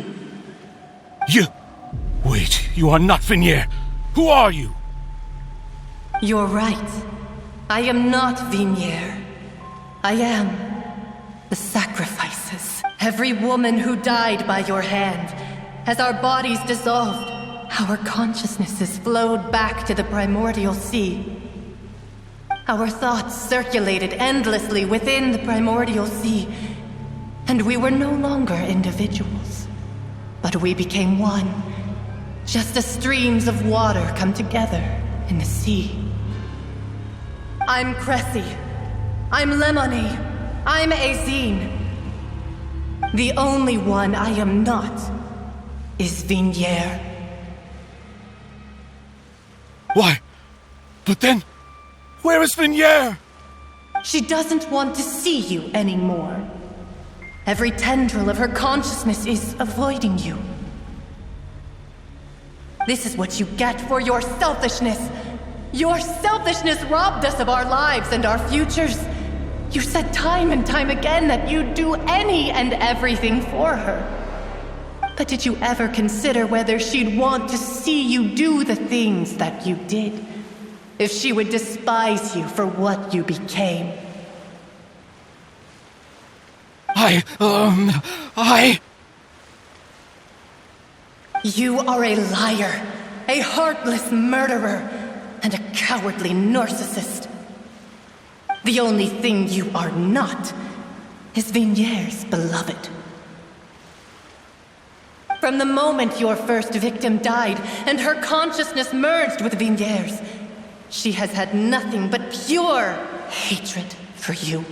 You... Wait, you are not Vignier. Who are you? You're right. I am not Vignier. I am the sacrifices. Every woman who died by your hand, as our bodies dissolved, our consciousnesses flowed back to the primordial sea. Our thoughts circulated endlessly within the primordial sea, and we were no longer individuals, but we became one, just as streams of water come together in the sea. I'm Cressy. I'm Lemony. I'm Azine. The only one I am not is Vignier. Why? But then, where is Vignier? She doesn't want to see you anymore. Every tendril of her consciousness is avoiding you. This is what you get for your selfishness. Your selfishness robbed us of our lives and our futures. You said time and time again that you'd do any and everything for her. But did you ever consider whether she'd want to see you do the things that you did? If she would despise you for what you became? You are a liar, a heartless murderer, and a cowardly narcissist. The only thing you are not is Vignier's beloved. From the moment your first victim died and her consciousness merged with Vignier's, she has had nothing but pure hatred for you.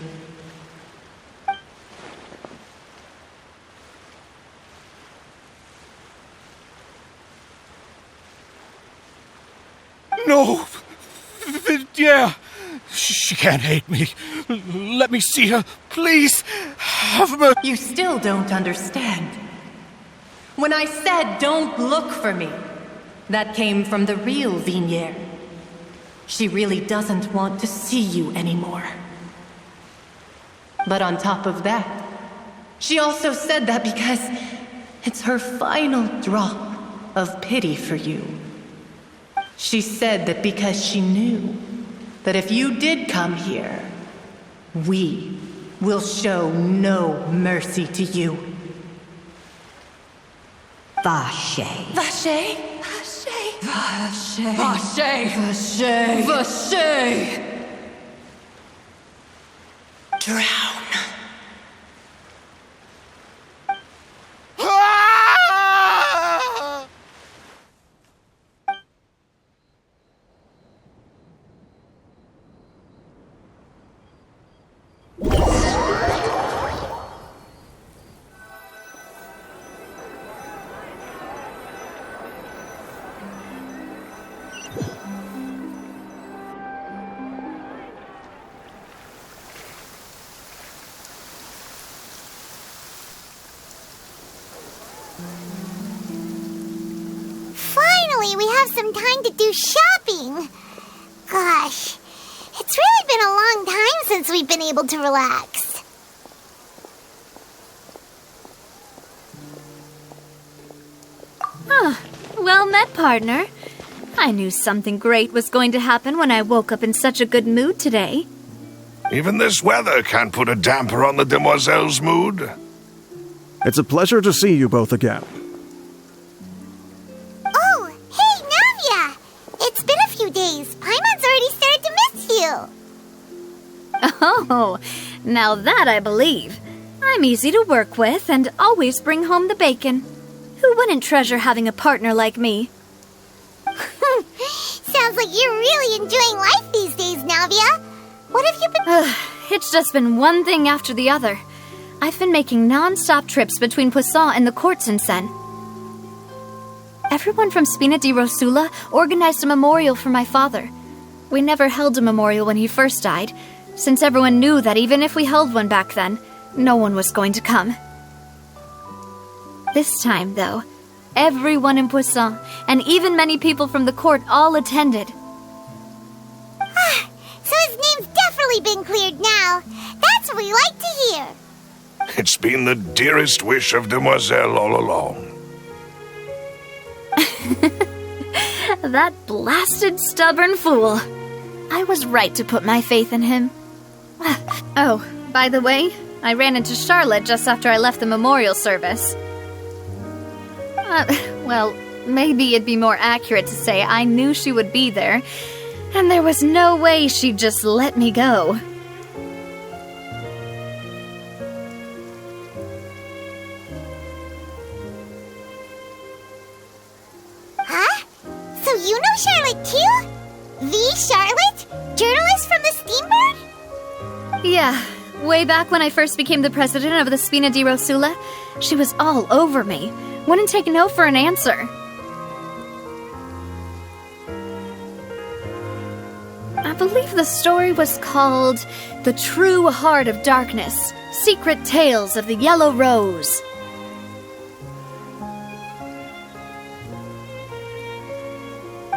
No! Vignier! She can't hate me. Let me see her, please. Have mercy. You still don't understand. When I said don't look for me, that came from the real Vignier. She really doesn't want to see you anymore. But on top of that, she also said that because it's her final drop of pity for you. She said that because she knew that if you did come here, we will show no mercy to you. Vache. Vache? Vache? Vache. Vache. Vache. Vache. Drown. Finally, we have some time to do shopping. Gosh, it's really been a long time since we've been able to relax. Well met, partner. I knew something great was going to happen when I woke up in such a good mood today. Even this weather can't put a damper on the demoiselle's mood. It's a pleasure to see you both again. Oh, hey, Navia! It's been a few days. Paimon's already started to miss you. Oh, now that I believe. I'm easy to work with and always bring home the bacon. Who wouldn't treasure having a partner like me? Sounds like you're really enjoying life these days, Navia. What have you been... It's just been one thing after the other. I've been making non-stop trips between Poisson and the courts in Sen. Everyone from Spina di Rosula organized a memorial for my father. We never held a memorial when he first died, since everyone knew that even if we held one back then, no one was going to come. This time, though, everyone in Poisson, and even many people from the court, all attended. So his name's definitely been cleared now. That's what we like to hear. It's been the dearest wish of Demoiselle all along. That blasted stubborn fool. I was right to put my faith in him. Oh, by the way, I ran into Charlotte just after I left the memorial service. Well, maybe it'd be more accurate to say I knew she would be there, and there was no way she'd just let me go. Huh? So you know Charlotte too? The Charlotte? Journalist from the Steambird? Yeah, way back when I first became the president of the Spina di Rosula, she was all over me. Wouldn't take no for an answer. I believe the story was called The True Heart of Darkness, Secret Tales of the Yellow Rose.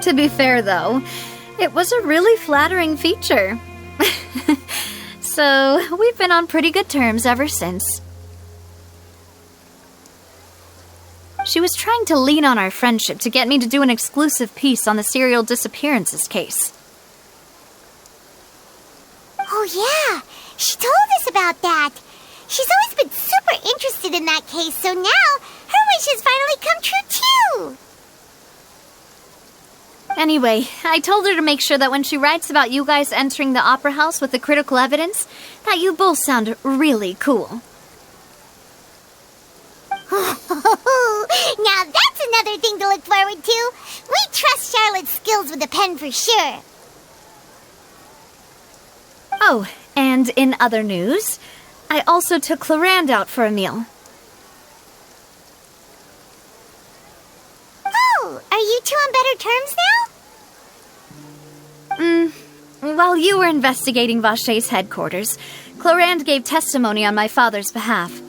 To be fair, though, it was a really flattering feature. So, we've been on pretty good terms ever since. She was trying to lean on our friendship to get me to do an exclusive piece on the serial disappearances case. Oh yeah, she told us about that. She's always been super interested in that case, so now her wish has finally come true too. Anyway, I told her to make sure that when she writes about you guys entering the opera house with the critical evidence, that you both sound really cool. Now that's another thing to look forward to. We trust Charlotte's skills with the pen for sure. Oh, and in other news, I also took Clarande out for a meal. Oh, are you two on better terms now? While you were investigating Vacher's headquarters, Clarande gave testimony on my father's behalf.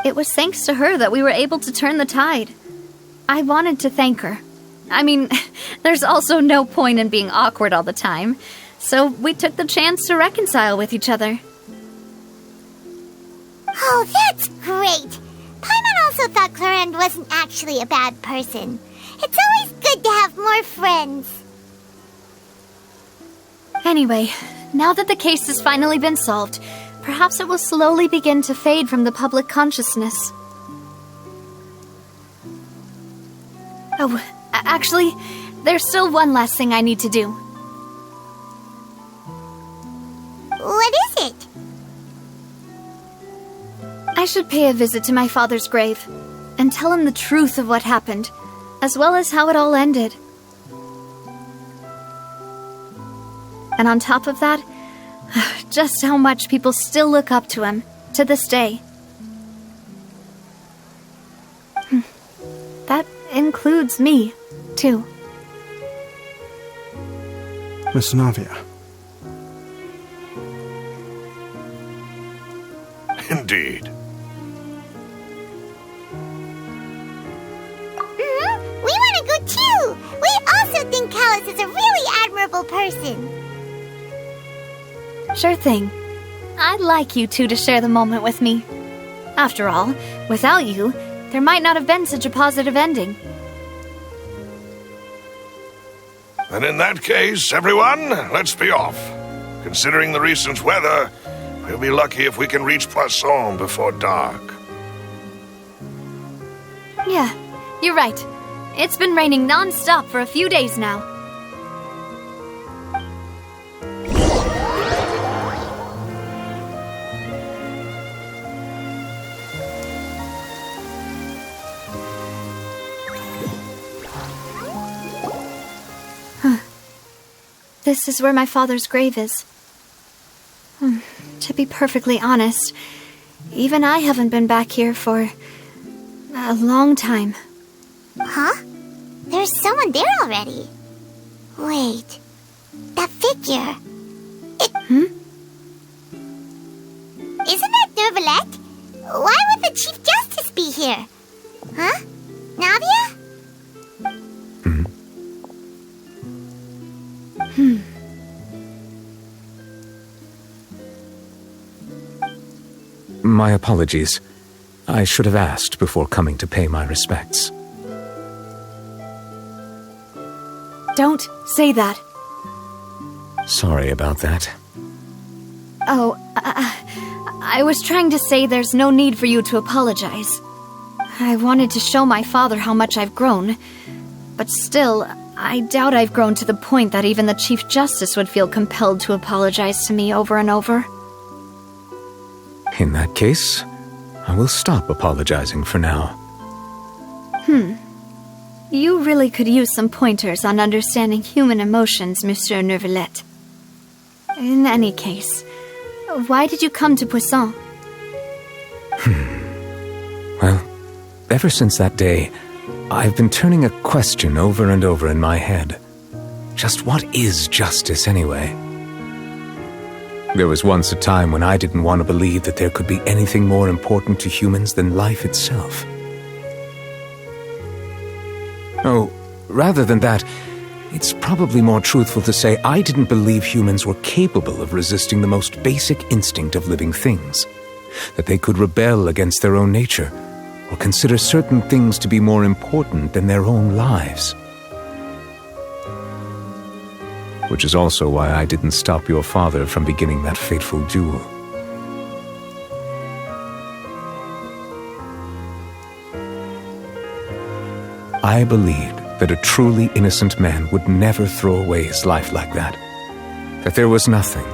It was thanks to her that we were able to turn the tide. I wanted to thank her. I mean, there's also no point in being awkward all the time, so we took the chance to reconcile with each other. Oh, that's great! Paimon also thought Clarande wasn't actually a bad person. It's always good to have more friends. Anyway, now that the case has finally been solved, perhaps it will slowly begin to fade from the public consciousness. Oh, actually, there's still one last thing I need to do. What is it? I should pay a visit to my father's grave and tell him the truth of what happened, as well as how it all ended. And on top of that, just how much people still look up to him to this day. That includes me, too. Miss Navia. Indeed. We want to go too! We also think Callus is a really admirable person. Sure thing. I'd like you two to share the moment with me. After all, without you, there might not have been such a positive ending. And in that case, everyone, let's be off. Considering the recent weather, we'll be lucky if we can reach Poisson before dark. Yeah, you're right. It's been raining non-stop for a few days now. This is where my father's grave is. To be perfectly honest, even I haven't been back here for a long time. Huh? There's someone there already. Wait. That figure. here? Huh? Navia? My apologies. I should have asked before coming to pay my respects. Don't say that. Sorry about that. Oh, I was trying to say there's no need for you to apologize. I wanted to show my father how much I've grown, but still, I doubt I've grown to the point that even the Chief Justice would feel compelled to apologize to me over and over. In that case, I will stop apologizing for now. You really could use some pointers on understanding human emotions, Monsieur Neuvillette. In any case, why did you come to Poisson? Well, ever since that day, I've been turning a question over and over in my head. Just what is justice anyway? There was once a time when I didn't want to believe that there could be anything more important to humans than life itself. Oh, rather than that, it's probably more truthful to say I didn't believe humans were capable of resisting the most basic instinct of living things. That they could rebel against their own nature, or consider certain things to be more important than their own lives. Which is also why I didn't stop your father from beginning that fateful duel. I believed that a truly innocent man would never throw away his life like that. That there was nothing,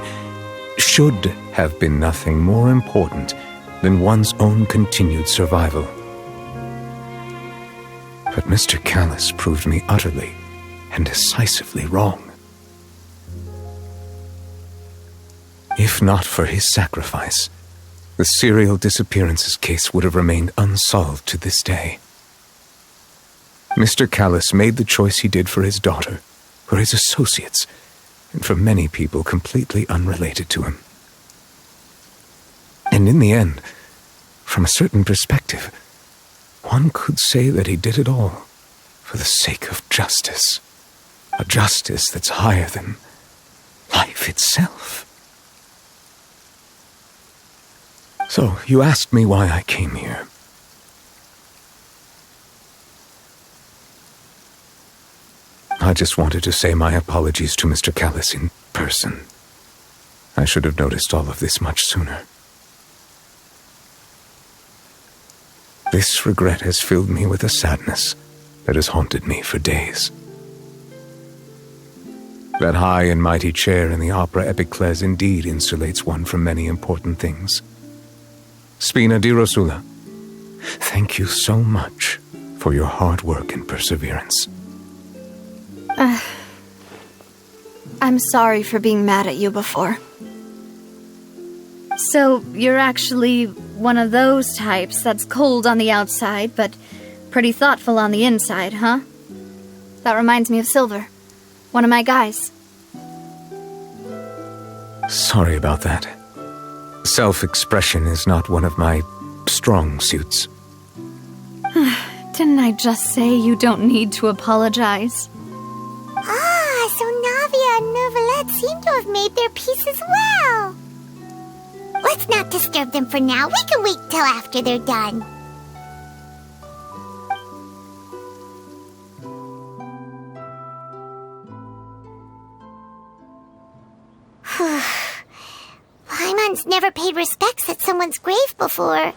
should have been nothing more important than one's own continued survival. But Mr. Callis proved me utterly and decisively wrong. If not for his sacrifice, the serial disappearances case would have remained unsolved to this day. Mr. Callis made the choice he did for his daughter, for his associates, and for many people completely unrelated to him. And in the end, from a certain perspective, one could say that he did it all for the sake of justice. A justice that's higher than life itself. So, you asked me why I came here. I just wanted to say my apologies to Mr. Callis in person. I should have noticed all of this much sooner. This regret has filled me with a sadness that has haunted me for days. That high and mighty chair in the Opera Epiclese indeed insulates one from many important things. Spina di Rosula, thank you so much for your hard work and perseverance. I'm sorry for being mad at you before. So, you're actually one of those types that's cold on the outside, but pretty thoughtful on the inside, huh? That reminds me of Silver, one of my guys. Sorry about that. Self-expression is not one of my strong suits. Didn't I just say you don't need to apologize? Ah, so Navia and Neuvillette seem to have made their peace as well. Let's not disturb them for now. We can wait till after they're done. Paimon's never paid respects at someone's grave before.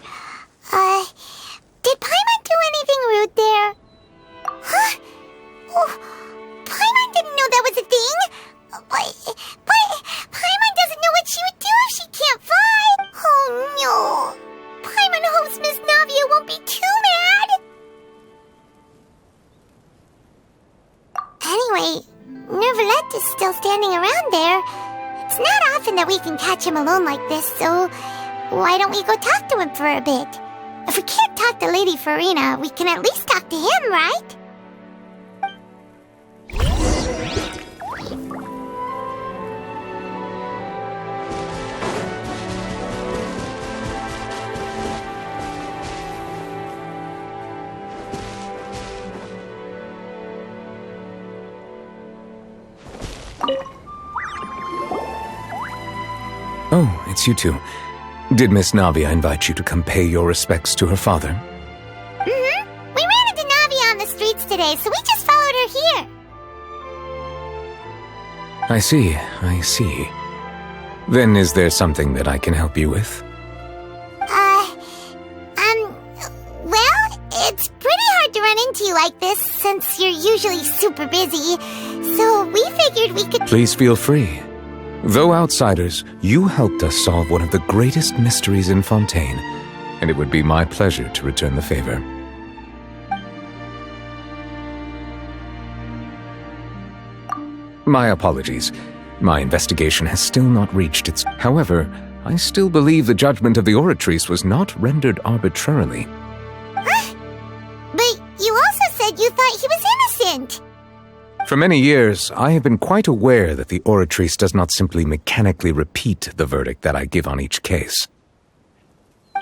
Did Paimon do anything rude there? Huh? Oh, Paimon didn't know that was a thing. But Paimon doesn't know what she would do if she can't fly. Oh no. Paimon hopes Miss Navia won't be too mad. Anyway, Neuvillette is still standing around there. It's not often that we can catch him alone like this, so why don't we go talk to him for a bit? If we can't talk to Lady Farina, we can at least talk to him, right? Oh, it's you two. Did Miss Navia invite you to come pay your respects to her father? Mm-hmm. We ran into Navia on the streets today, so we just followed her here. I see. Then is there something that I can help you with? Well, it's pretty hard to run into you like this since you're usually super busy, so we figured we could— Please feel free. Though outsiders, you helped us solve one of the greatest mysteries in Fontaine, and it would be my pleasure to return the favor. My apologies. My investigation has still not reached its— However, I still believe the judgment of the Oratrice was not rendered arbitrarily. But you also said you thought he was innocent! For many years, I have been quite aware that the Oratrice does not simply mechanically repeat the verdict that I give on each case.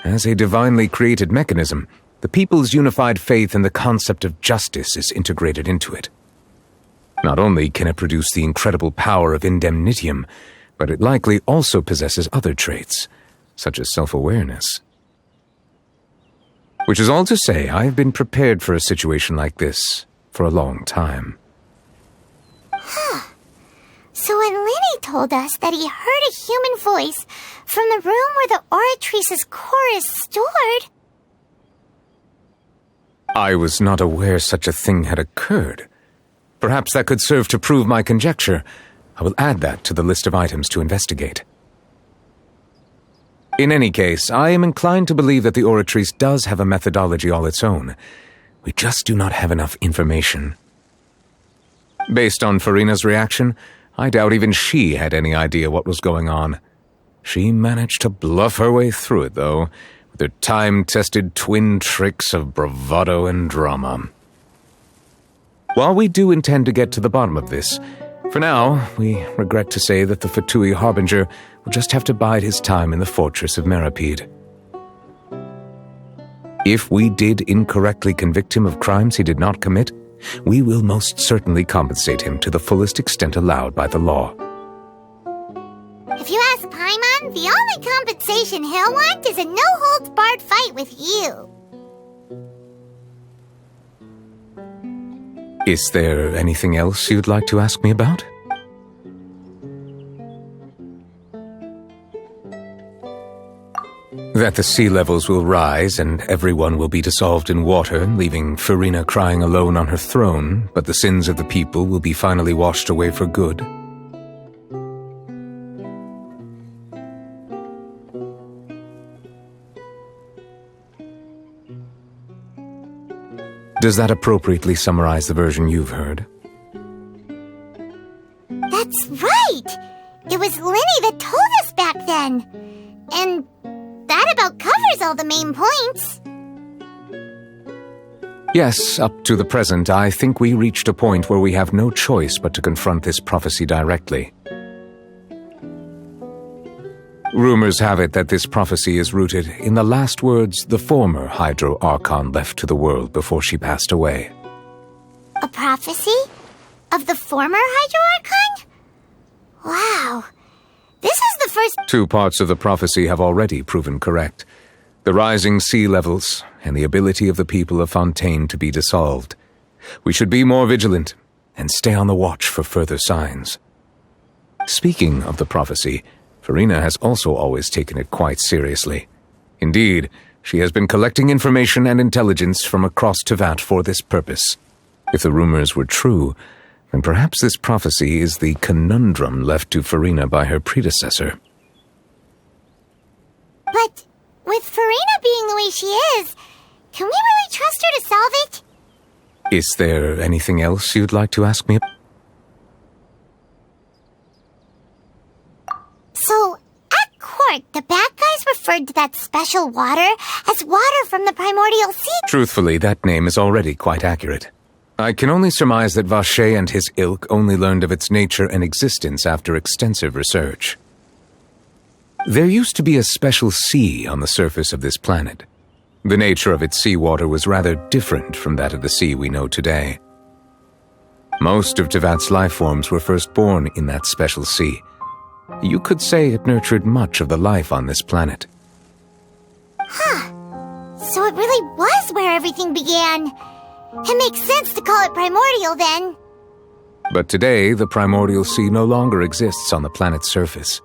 As a divinely created mechanism, the people's unified faith in the concept of justice is integrated into it. Not only can it produce the incredible power of indemnitium, but it likely also possesses other traits, such as self-awareness. Which is all to say, I have been prepared for a situation like this for a long time. So when Lenny told us that he heard a human voice from the room where the Oratrice's core is stored— I was not aware such a thing had occurred. Perhaps that could serve to prove my conjecture. I will add that to the list of items to investigate. In any case, I am inclined to believe that the Oratrice does have a methodology all its own. We just do not have enough information. Based on Farina's reaction, I doubt even she had any idea what was going on. She managed to bluff her way through it, though, with her time-tested twin tricks of bravado and drama. While we do intend to get to the bottom of this, for now, we regret to say that the Fatui Harbinger will just have to bide his time in the fortress of Meripede. If we did incorrectly convict him of crimes he did not commit, we will most certainly compensate him to the fullest extent allowed by the law. If you ask Paimon, the only compensation he'll want is a no-holds-barred fight with you. Is there anything else you'd like to ask me about? That the sea levels will rise and everyone will be dissolved in water, leaving Farina crying alone on her throne, but the sins of the people will be finally washed away for good. Does that appropriately summarize the version you've heard? That's right! It was Lenny that told us back then. And that about covers all the main points. Yes, up to the present, I think we reached a point where we have no choice but to confront this prophecy directly. Rumors have it that this prophecy is rooted in the last words the former Hydro Archon left to the world before she passed away. A prophecy? Of the former Hydro Archon? Wow. This is the first— 2 parts of the prophecy have already proven correct. The rising sea levels and the ability of the people of Fontaine to be dissolved. We should be more vigilant and stay on the watch for further signs. Speaking of the prophecy, Farina has also always taken it quite seriously. Indeed, she has been collecting information and intelligence from across Tevat for this purpose. If the rumors were true, then perhaps this prophecy is the conundrum left to Farina by her predecessor. But with Farina being the way she is, can we really trust her to solve it? Is there anything else you'd like to ask me? So, at court, the bad guys referred to that special water as water from the primordial sea. Truthfully, that name is already quite accurate. I can only surmise that Vacher and his ilk only learned of its nature and existence after extensive research. There used to be a special sea on the surface of this planet. The nature of its seawater was rather different from that of the sea we know today. Most of Tevat's life forms were first born in that special sea, You could say it nurtured much of the life on this planet. Huh. So it really was where everything began. It makes sense to call it primordial then. But today, the primordial sea no longer exists on the planet's surface.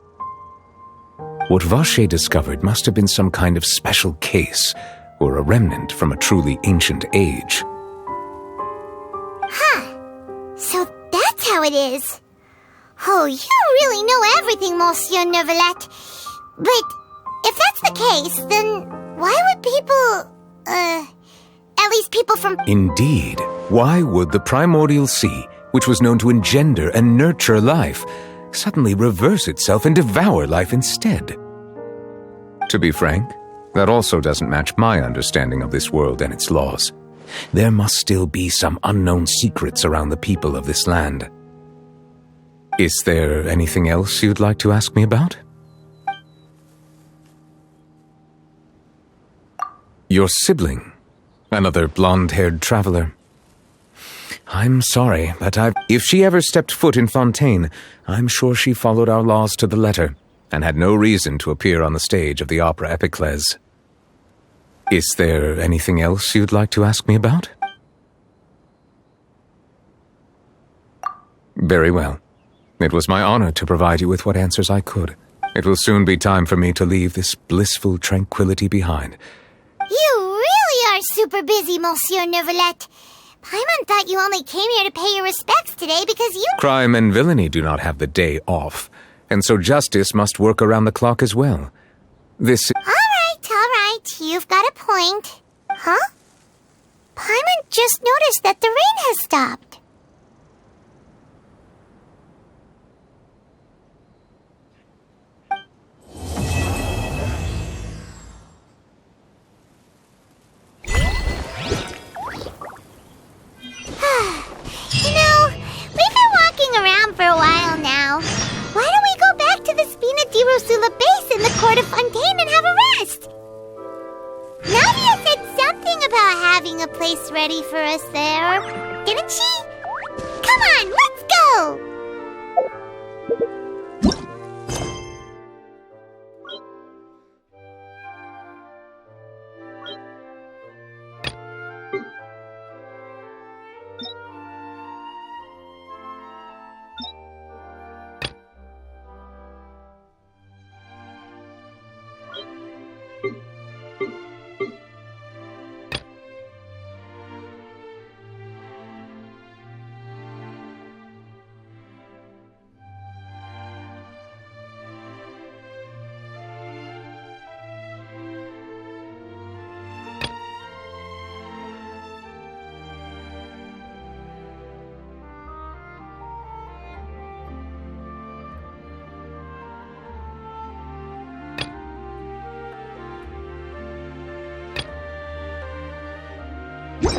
What Vasher discovered must have been some kind of special case, or a remnant from a truly ancient age. Huh. So that's how it is. Oh, you really know everything, Monsieur Neuvillette. But if that's the case, then why would people, at least people from... Indeed. Why would the primordial sea, which was known to engender and nurture life, suddenly reverse itself and devour life instead? To be frank, that also doesn't match my understanding of this world and its laws. There must still be some unknown secrets around the people of this land. Is there anything else you'd like to ask me about? Your sibling, another blonde-haired traveler. I'm sorry, but if she ever stepped foot in Fontaine, I'm sure she followed our laws to the letter, and had no reason to appear on the stage of the opera Epiclese. Is there anything else you'd like to ask me about? Very well. It was my honor to provide you with what answers I could. It will soon be time for me to leave this blissful tranquility behind. You really are super busy, Monsieur Neuvillette. Paimon thought you only came here to pay your respects today because you... Crime and villainy do not have the day off, and so justice must work around the clock as well. This... All right, you've got a point. Huh? Paimon just noticed that the rain has stopped. You know, we've been walking around for a while now. Why don't we go back to the Spina di Rosula base in the court of Fontaine and have a rest? Nadia said something about having a place ready for us there, didn't she? Come on, let's go! You